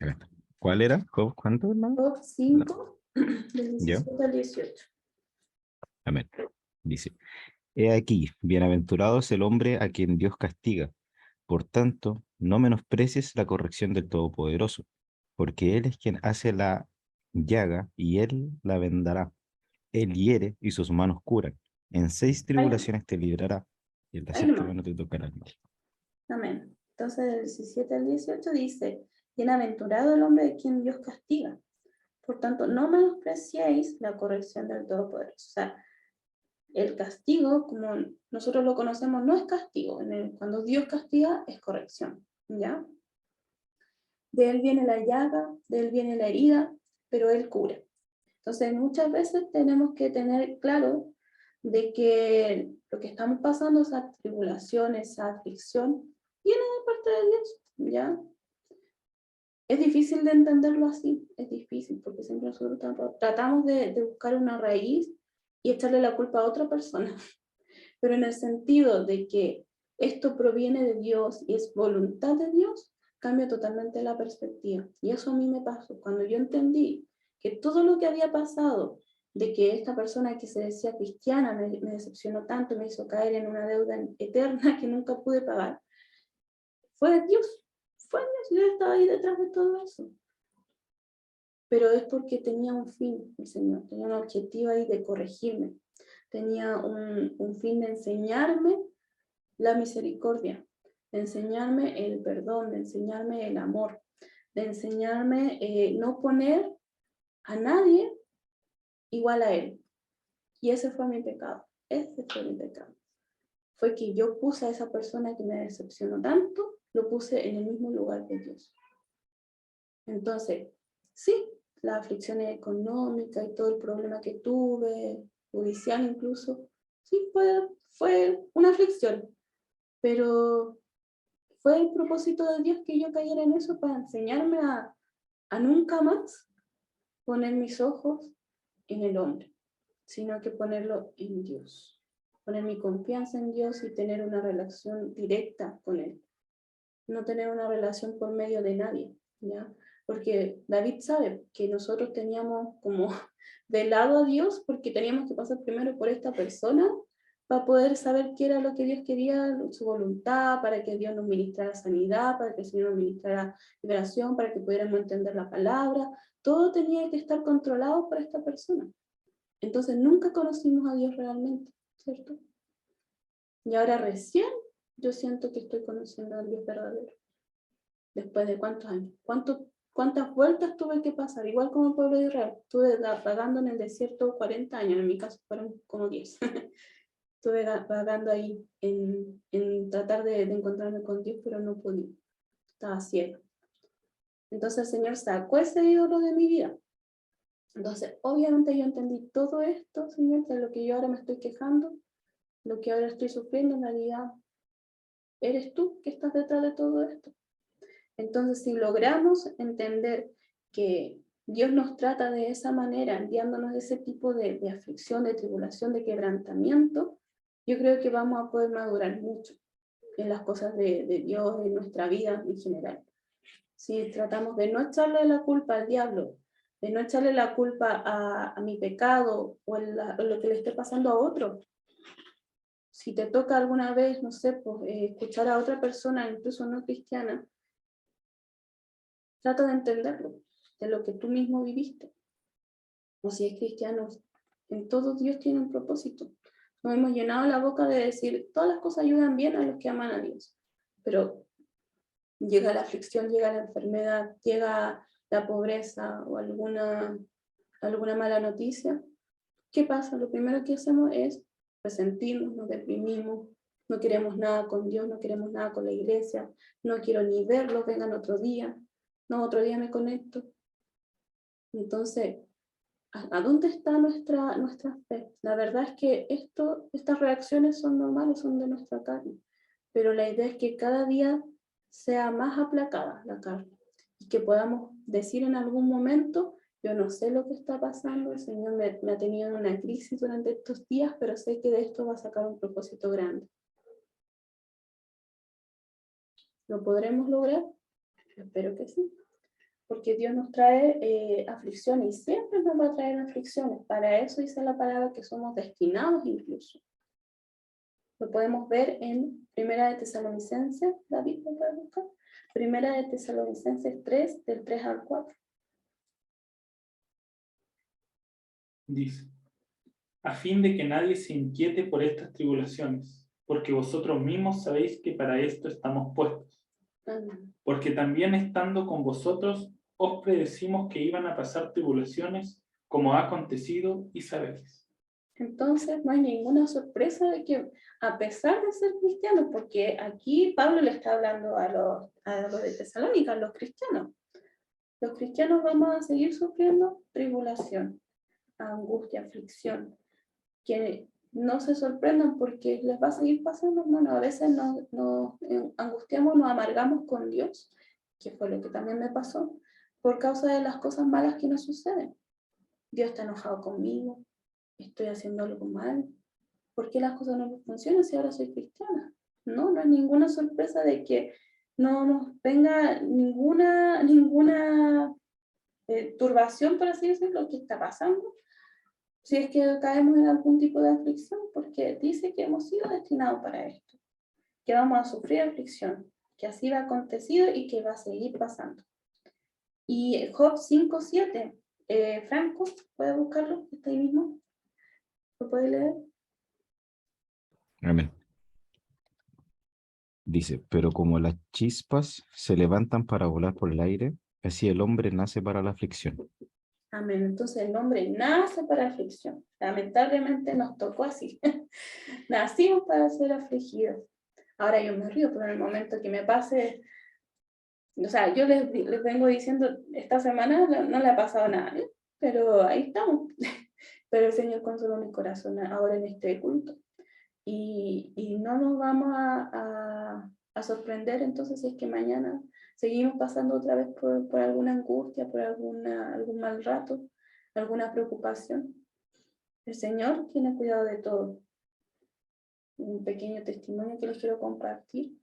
Acá está. ¿Cuál era? Job, ¿cuánto, hermano? Job 5, del ¿Ya? 17 al 18. Amén. Dice, he aquí, bienaventurado es el hombre a quien Dios castiga. Por tanto, no menosprecies la corrección del Todopoderoso, porque Él es quien hace la llaga y Él la vendará. Él hiere y sus manos curan. En 6 tribulaciones te librará, y en la Ahí 7ª nomás. no te tocará el mal. Amén. Entonces, del 17 al 18 dice, bienaventurado el hombre de quien Dios castiga. Por tanto, no menospreciéis la corrección del Todopoderoso. O sea, el castigo, como nosotros lo conocemos, no es castigo. Cuando Dios castiga, es corrección, ¿ya? De Él viene la llaga, de Él viene la herida, pero Él cura. Entonces, muchas veces tenemos que tener claro de que lo que estamos pasando, esa tribulación, esa aflicción, viene de parte de Dios, ¿ya? Es difícil de entenderlo así, es difícil, porque siempre nosotros tratamos de buscar una raíz y echarle la culpa a otra persona, pero en el sentido de que esto proviene de Dios y es voluntad de Dios, cambia totalmente la perspectiva. Y eso a mí me pasó, cuando yo entendí que todo lo que había pasado, de que esta persona que se decía cristiana me decepcionó tanto, me hizo caer en una deuda eterna que nunca pude pagar, fue Dios, yo estaba ahí detrás de todo eso. Pero es porque tenía un fin, el Señor, tenía un objetivo ahí de corregirme, tenía un fin de enseñarme la misericordia, de enseñarme el perdón, de enseñarme el amor, de enseñarme no poner a nadie igual a Él. Y ese fue mi pecado, ese fue mi pecado. Fue que yo puse a esa persona que me decepcionó tanto, lo puse en el mismo lugar que Dios. Entonces, sí, la aflicción económica y todo el problema que tuve, judicial incluso, sí, fue una aflicción, pero fue el propósito de Dios que yo cayera en eso para enseñarme a nunca más poner mis ojos en el hombre, sino que ponerlo en Dios, poner mi confianza en Dios y tener una relación directa con Él, no tener una relación por medio de nadie, ¿ya? Porque David sabe que nosotros teníamos como de lado a Dios porque teníamos que pasar primero por esta persona para poder saber qué era lo que Dios quería, su voluntad, para que Dios nos ministrara sanidad, para que el Señor nos ministrara liberación, para que pudiéramos entender la palabra. Todo tenía que estar controlado por esta persona. Entonces nunca conocimos a Dios realmente, ¿cierto? Y ahora recién yo siento que estoy conociendo al Dios verdadero. Después de cuántos años, cuántas vueltas tuve que pasar, igual como el pueblo de Israel. Estuve vagando en el desierto 40 años, en mi caso fueron como 10. Estuve vagando ahí en tratar de encontrarme con Dios, pero no podía. Estaba ciego. Entonces el Señor sacó ese ídolo de mi vida. Entonces, obviamente yo entendí todo esto, Señor, de lo que yo ahora me estoy quejando, lo que ahora estoy sufriendo, en realidad, eres tú que estás detrás de todo esto. Entonces, si logramos entender que Dios nos trata de esa manera, enviándonos ese tipo de aflicción, de tribulación, de quebrantamiento, yo creo que vamos a poder madurar mucho en las cosas de Dios, en nuestra vida en general. Si tratamos de no echarle la culpa al diablo, de no echarle la culpa a mi pecado o a lo que le esté pasando a otro. Si te toca alguna vez, no sé, pues, escuchar a otra persona, incluso no cristiana, trata de entenderlo, de lo que tú mismo viviste. O si es cristiano, en todo Dios tiene un propósito. Nos hemos llenado la boca de decir, todas las cosas ayudan bien a los que aman a Dios. Pero llega la aflicción, llega la enfermedad, llega la pobreza o alguna mala noticia. ¿Qué pasa? Lo primero que hacemos es resentirnos, nos deprimimos, no queremos nada con Dios, no queremos nada con la iglesia, no quiero ni verlo, vengan otro día, no, otro día me conecto. Entonces, ¿a dónde está nuestra fe? La verdad es que estas reacciones son normales, son de nuestra carne, pero la idea es que cada día sea más aplacada la carne y que podamos decir en algún momento, yo no sé lo que está pasando, el Señor me ha tenido en una crisis durante estos días, pero sé que de esto va a sacar un propósito grande. ¿Lo podremos lograr? Espero que sí. Porque Dios nos trae aflicciones y siempre nos va a traer aflicciones. Para eso dice la palabra que somos destinados incluso. Lo podemos ver en Primera de Tesalonicenses, David, ¿lo puede buscar? Primera de Tesalonicenses 3, del 3 al 4. Dice, a fin de que nadie se inquiete por estas tribulaciones, porque vosotros mismos sabéis que para esto estamos puestos. Porque también estando con vosotros, os predecimos que iban a pasar tribulaciones, como ha acontecido y sabéis. Entonces no hay ninguna sorpresa de que, a pesar de ser cristianos, porque aquí Pablo le está hablando a los de Tesalónica, a los cristianos vamos a seguir sufriendo tribulación, angustia, aflicción, que no se sorprendan porque les va a seguir pasando, hermano. A veces nos angustiamos, nos amargamos con Dios, que fue lo que también me pasó, por causa de las cosas malas que nos suceden. Dios está enojado conmigo, estoy haciendo algo mal, ¿por qué las cosas no funcionan si ahora soy cristiana? No hay ninguna sorpresa de que no nos venga ninguna turbación, por así decirlo, que está pasando, si es que caemos en algún tipo de aflicción, porque dice que hemos sido destinados para esto, que vamos a sufrir aflicción, que así va acontecido y que va a seguir pasando. Y Job 5:7, Franco, ¿puede buscarlo? ¿Está ahí mismo? ¿Lo puede leer? Amén. Dice, pero como las chispas se levantan para volar por el aire, así el hombre nace para la aflicción. Amén. Entonces el hombre nace para aflicción. Lamentablemente nos tocó así. Nacimos para ser afligidos. Ahora yo me río, pero en el momento que me pase, o sea, yo les vengo diciendo, esta semana no le ha pasado nada, ¿eh? Pero ahí estamos. Pero el Señor consoló mi corazón ahora en este culto. Y no nos vamos a sorprender entonces si es que mañana seguimos pasando otra vez por alguna angustia, por algún mal rato, alguna preocupación. El Señor tiene cuidado de todo. Un pequeño testimonio que les quiero compartir.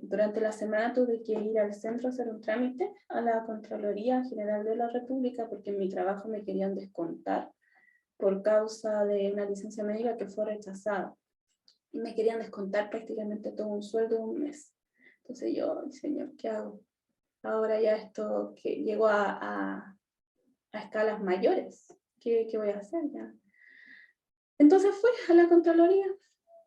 Durante la semana tuve que ir al centro a hacer un trámite a la Contraloría General de la República porque en mi trabajo me querían descontar por causa de una licencia médica que fue rechazada. Y me querían descontar prácticamente todo un sueldo de un mes. Entonces yo, Señor, ¿qué hago? Ahora ya esto que llegó a escalas mayores, ¿qué voy a hacer ya? Entonces fui a la Contraloría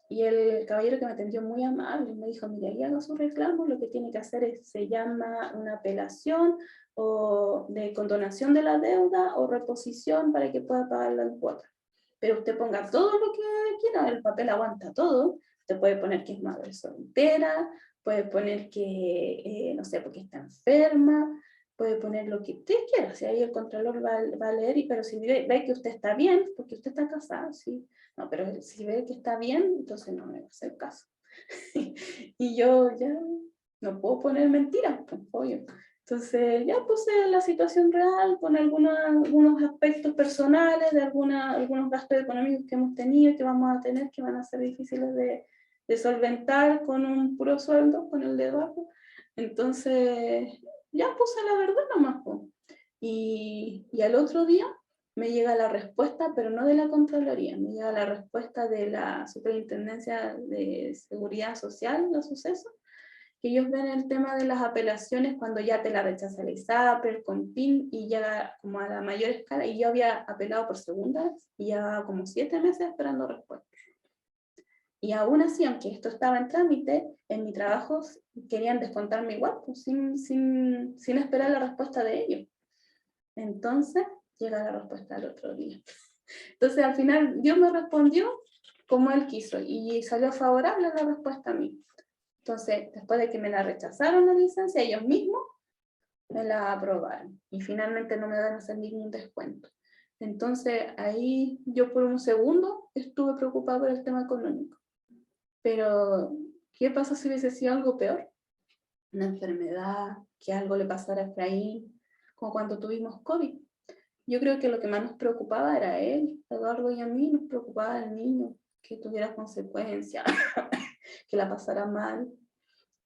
y el caballero que me atendió muy amable me dijo, mire, ahí haga su reclamo, lo que tiene que hacer se llama una apelación o de condonación de la deuda o reposición para que pueda pagarla en cuota. Pero usted ponga todo lo que quiera, el papel aguanta todo. Usted puede poner que es madre soltera, puede poner que, no sé, porque está enferma, puede poner lo que usted quiera. Si ahí el contralor va a leer, pero si ve que usted está bien, porque usted está casado, ¿sí? No, pero si ve que está bien, entonces no me va a hacer caso. Y yo ya no puedo poner mentiras, pues, obvio. Entonces ya puse la situación real con algunos aspectos personales de algunos gastos económicos que hemos tenido, que vamos a tener, que van a ser difíciles de solventar con un puro sueldo, con el de abajo. Entonces ya puse la verdad nomás. Y al otro día me llega la respuesta, pero no de la Contraloría, me llega la respuesta de la Superintendencia de Seguridad Social, los sucesos, que ellos ven el tema de las apelaciones cuando ya te la rechaza el ISAPRE, el CONPIN, y llega como a la mayor escala, y yo había apelado por segunda vez, y ya como 7 meses esperando respuesta. Y aún así, aunque esto estaba en trámite, en mi trabajo querían descontarme igual, pues, sin esperar la respuesta de ellos. Entonces, llega la respuesta al otro día. Entonces, al final, Dios me respondió como Él quiso, y salió favorable la respuesta a mí. Entonces, después de que me la rechazaron la licencia, ellos mismos me la aprobaron. Y finalmente no me van a hacer ningún descuento. Entonces, ahí yo por un segundo estuve preocupada por el tema económico. Pero, ¿qué pasa si hubiese sido algo peor? Una enfermedad, que algo le pasara a Efraín, como cuando tuvimos COVID. Yo creo que lo que más nos preocupaba era él, Eduardo y a mí, nos preocupaba el niño, que tuviera consecuencias, que la pasara mal.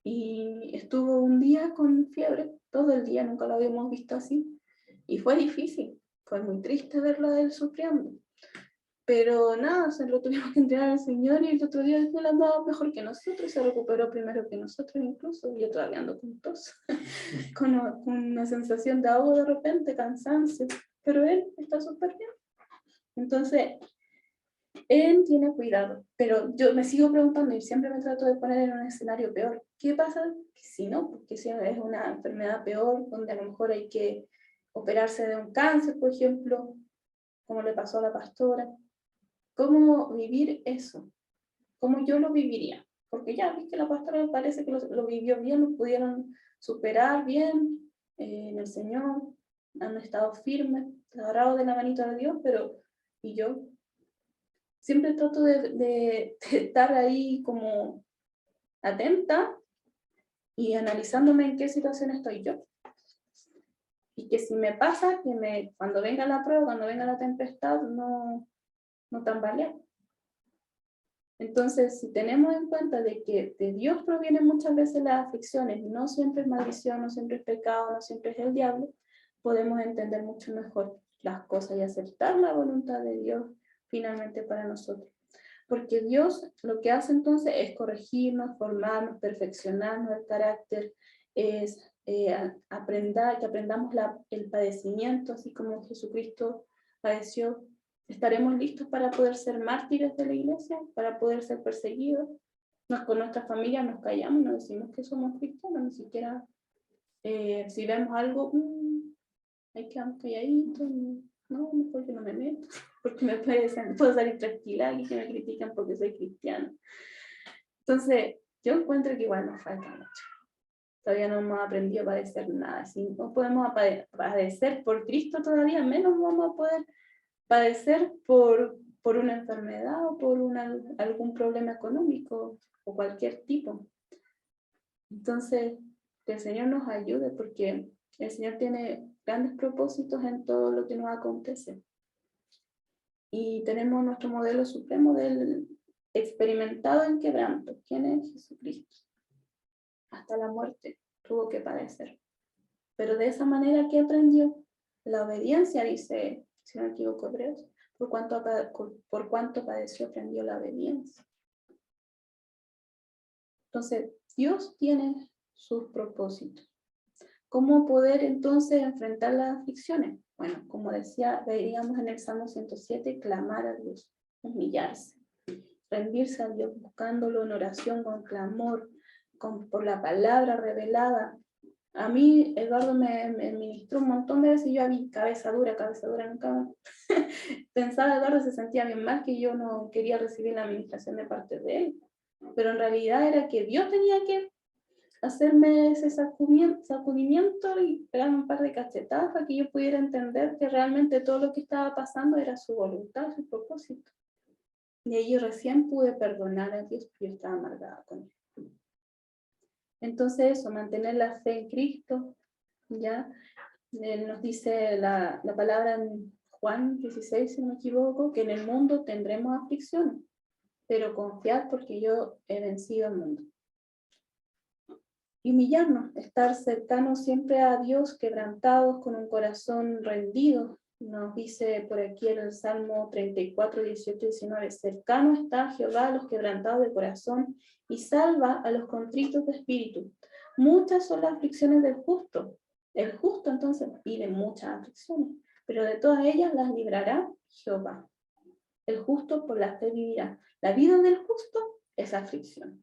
Y estuvo un día con fiebre, todo el día, nunca lo habíamos visto así. Y fue difícil, fue muy triste verlo a él sufriendo. Pero nada, se lo tuvimos que entregar al Señor y el otro día él andaba mejor que nosotros, se recuperó primero que nosotros incluso, y yo todavía ando con tos, con una sensación de ahogo de repente, cansancio, pero él está súper bien. Entonces, él tiene cuidado, pero yo me sigo preguntando y siempre me trato de poner en un escenario peor. ¿Qué pasa si no? Porque si es una enfermedad peor, donde a lo mejor hay que operarse de un cáncer, por ejemplo, como le pasó a la pastora. ¿Cómo vivir eso? ¿Cómo yo lo viviría? Porque ya vi que la pastora parece que lo vivió bien, lo pudieron superar bien en el Señor, han estado firmes, agarrados de la manito de Dios, pero ¿y yo? Siempre trato de estar ahí como atenta y analizándome en qué situación estoy yo. Y que si me pasa, cuando venga la prueba, cuando venga la tempestad, no tambalear. Entonces, si tenemos en cuenta de que de Dios provienen muchas veces las aflicciones, no siempre es maldición, no siempre es pecado, no siempre es el diablo, podemos entender mucho mejor las cosas y aceptar la voluntad de Dios finalmente para nosotros. Porque Dios lo que hace entonces es corregirnos, formarnos, perfeccionarnos el carácter, es que aprendamos el padecimiento, así como Jesucristo padeció. ¿Estaremos listos para poder ser mártires de la iglesia? ¿Para poder ser perseguidos? Con nuestra familia nos callamos, no decimos que somos cristianos, ni siquiera si vemos algo, hay que quedar calladitos, no, mejor que no me meto, porque me puedo salir tranquila y que me critican porque soy cristiana. Entonces, yo encuentro que igual nos falta mucho. Todavía no hemos aprendido a padecer nada. Si no podemos padecer por Cristo todavía, menos vamos a poder padecer por una enfermedad o por algún problema económico o cualquier tipo. Entonces, que el Señor nos ayude porque el Señor tiene grandes propósitos en todo lo que nos acontece. Y tenemos nuestro modelo supremo del experimentado en quebranto. ¿Quién es? Jesucristo. Hasta la muerte tuvo que padecer. Pero de esa manera que aprendió la obediencia, dice, si no me equivoco, Hebreos, por cuanto padeció, aprendió la obediencia. Entonces, Dios tiene sus propósitos. ¿Cómo poder entonces enfrentar las aflicciones? Bueno, como decía, veíamos en el Salmo 107, clamar a Dios, humillarse, rendirse a Dios, buscándolo en oración, con clamor, por la palabra revelada. A mí, Eduardo me ministró un montón de veces y yo vi cabeza dura, nunca pensaba, Eduardo se sentía bien mal, que yo no quería recibir la administración de parte de él. Pero en realidad era que Dios tenía que hacerme ese sacudimiento y pegarme un par de cachetadas para que yo pudiera entender que realmente todo lo que estaba pasando era su voluntad, su propósito. Y ahí yo recién pude perdonar a Dios porque yo estaba amargada con él. Entonces eso, mantener la fe en Cristo, ¿ya? Nos dice la palabra en Juan 16, si no me equivoco, que en el mundo tendremos aflicciones, pero confiad porque yo he vencido al mundo. Y humillarnos, estar cercanos siempre a Dios, quebrantados, con un corazón rendido, Nos dice por aquí en el Salmo 34, 18 y 19, cercano está Jehová a los quebrantados de corazón y salva a los contritos de espíritu. Muchas son las aflicciones del justo. El justo entonces vive muchas aflicciones, pero de todas ellas las librará Jehová. El justo por la fe vivirá. La vida del justo es aflicción.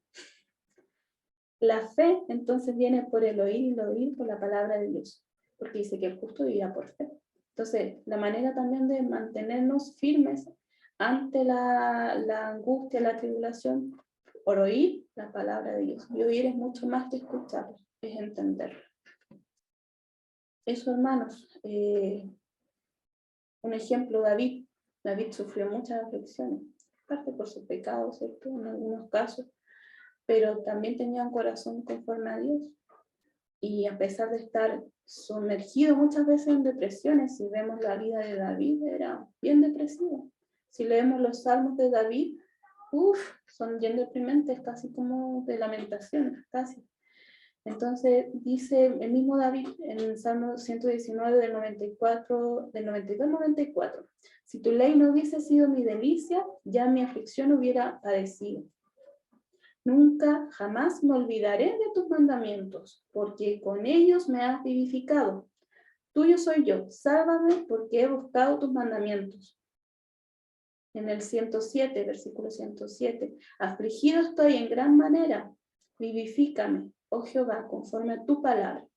La fe entonces viene por el oír y el oír por la palabra de Dios, porque dice que el justo vivirá por fe. Entonces, la manera también de mantenernos firmes ante la angustia, la tribulación, por oír la palabra de Dios. Y oír es mucho más que escuchar, es entender. Eso, hermanos, un ejemplo, David. David sufrió muchas aflicciones, parte por su pecado, ¿cierto? En algunos casos, pero también tenía un corazón conforme a Dios. Y a pesar de estar sumergido muchas veces en depresiones, si vemos la vida de David, era bien depresivo. Si leemos los salmos de David, son bien deprimentes, casi como de lamentaciones, casi. Entonces dice el mismo David en el Salmo 119 del 92 al 94, si tu ley no hubiese sido mi delicia, ya mi aflicción hubiera padecido. Nunca, jamás me olvidaré de tus mandamientos, porque con ellos me has vivificado. Tuyo soy yo, sálvame porque he buscado tus mandamientos. En el 107, versículo 107, afligido estoy en gran manera, vivifícame, oh Jehová, conforme a tu palabra.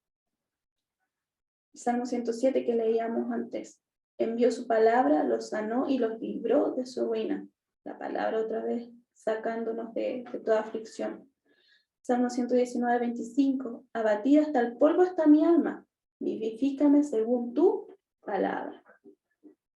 Salmo 107 que leíamos antes, envió su palabra, los sanó y los libró de su ruina. La palabra otra vez sacándonos de toda aflicción. Salmo 119, 25. Abatida hasta el polvo está mi alma, vivifícame según tu palabra.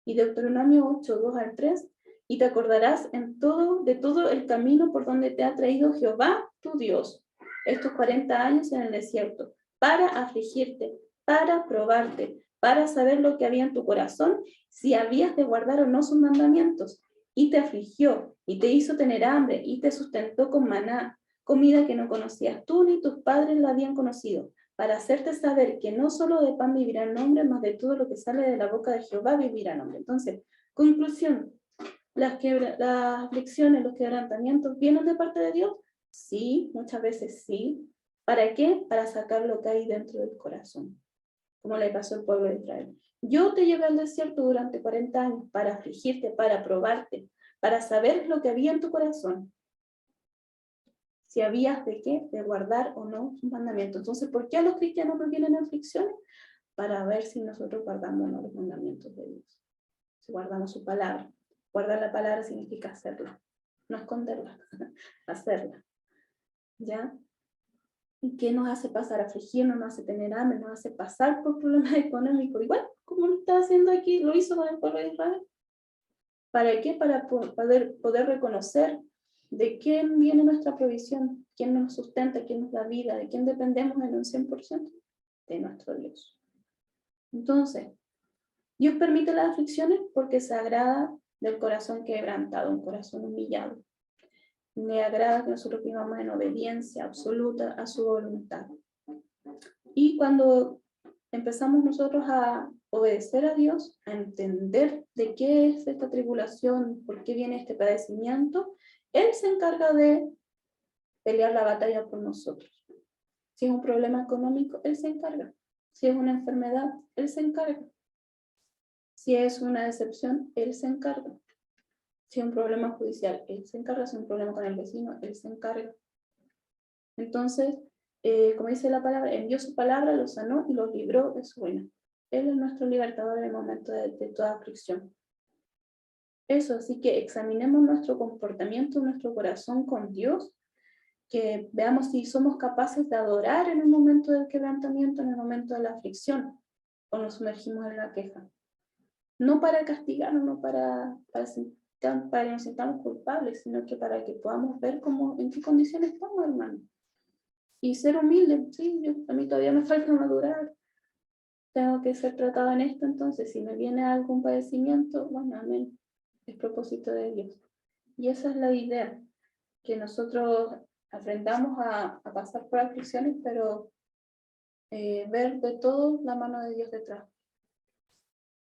Y Deuteronomio 8, 2 al 3. Y te acordarás de todo el camino por donde te ha traído Jehová, tu Dios, estos 40 años en el desierto, para afligirte, para probarte, para saber lo que había en tu corazón, si habías de guardar o no sus mandamientos. Y te afligió, y te hizo tener hambre, y te sustentó con maná, comida que no conocías tú ni tus padres la habían conocido, para hacerte saber que no solo de pan vivirá el hombre, mas de todo lo que sale de la boca de Jehová vivirá el hombre. Entonces, conclusión, las aflicciones, los quebrantamientos, ¿vienen de parte de Dios? Sí, muchas veces sí. ¿Para qué? Para sacar lo que hay dentro del corazón, como le pasó al pueblo de Israel. Yo te llevé al desierto durante 40 años para afligirte, para probarte, para saber lo que había en tu corazón. Si habías de qué, de guardar o no sus mandamientos. Entonces, ¿por qué a los cristianos nos vienen aflicciones? Para ver si nosotros guardamos o no los mandamientos de Dios. Si guardamos su palabra. Guardar la palabra significa hacerla, no esconderla, hacerla. ¿Ya? ¿Y qué nos hace pasar? Afligirnos, nos hace tener hambre, nos hace pasar por problemas económicos. Igual, como lo está haciendo aquí, lo hizo con el pueblo de Israel. ¿Para qué? Para poder reconocer de quién viene nuestra provisión, quién nos sustenta, quién nos da vida, de quién dependemos en un 100%, de nuestro Dios. Entonces, Dios permite las aflicciones porque se agrada del corazón quebrantado, un corazón humillado. Le agrada que nosotros vivamos en obediencia absoluta a su voluntad. Y cuando empezamos nosotros a obedecer a Dios, a entender de qué es esta tribulación, por qué viene este padecimiento, Él se encarga de pelear la batalla por nosotros. Si es un problema económico, Él se encarga. Si es una enfermedad, Él se encarga. Si es una decepción, Él se encarga. Si es un problema judicial, Él se encarga. Si es un problema con el vecino, Él se encarga. Entonces, como dice la palabra, envió su palabra, los sanó y los libró de su ruina. Él es nuestro libertador en el momento de toda aflicción. Eso, así que examinemos nuestro comportamiento, nuestro corazón con Dios, que veamos si somos capaces de adorar en el momento del quebrantamiento, en el momento de la aflicción, o nos sumergimos en la queja. No para castigarnos, no para que nos sintamos culpables, sino que para que podamos ver en qué condiciones estamos, hermano. Y ser humilde, sí, a mí todavía me falta madurar, tengo que ser tratado en esto, entonces si me viene algún padecimiento, bueno, amén, es propósito de Dios. Y esa es la idea, que nosotros aprendamos a pasar por aflicciones, pero ver de todo la mano de Dios detrás.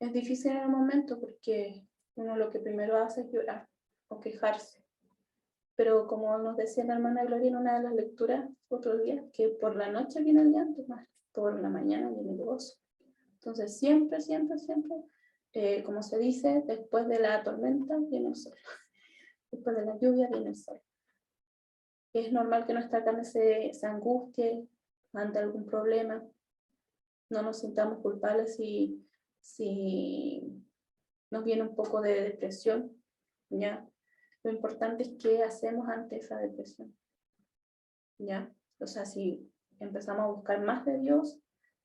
Es difícil en el momento porque uno lo que primero hace es llorar o quejarse. Pero como nos decía la hermana Gloria en una de las lecturas otro día, que por la noche viene el llanto, más por la mañana viene el gozo. Entonces siempre, como se dice, después de la tormenta viene el sol. Después de la lluvia viene el sol. Es normal que nuestra carne se angustie ante algún problema. No nos sintamos culpables si nos viene un poco de depresión, ¿ya? Lo importante es qué hacemos ante esa depresión, ¿ya? O sea, si empezamos a buscar más de Dios,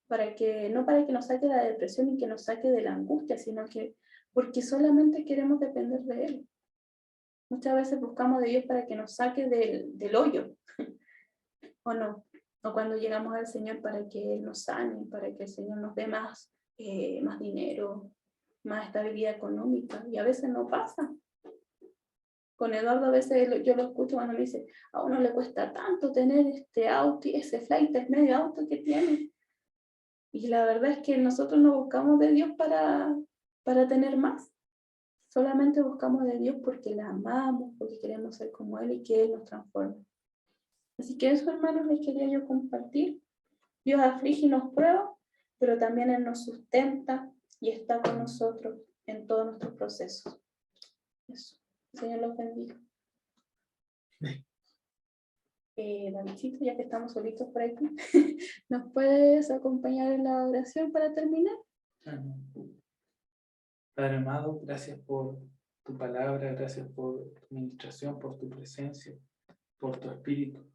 no para que nos saque de la depresión y que nos saque de la angustia, sino que porque solamente queremos depender de Él. Muchas veces buscamos de Dios para que nos saque del hoyo, ¿o no? O cuando llegamos al Señor para que Él nos sane, para que el Señor nos dé más dinero, más estabilidad económica, y a veces no pasa. Con Eduardo a veces yo lo escucho cuando me dice, a uno le cuesta tanto tener este auto y ese flight es medio auto que tiene. Y la verdad es que nosotros no buscamos de Dios para tener más. Solamente buscamos de Dios porque la amamos, porque queremos ser como Él y que Él nos transforme. Así que eso, hermanos, les quería yo compartir. Dios aflige y nos prueba, pero también Él nos sustenta y está con nosotros en todos nuestros procesos. Eso. El Señor los bendiga. Davidcito, ya que estamos solitos por aquí, ¿nos puedes acompañar en la oración para terminar? Amén. Padre amado, gracias por tu palabra, gracias por tu administración, por tu presencia, por tu espíritu.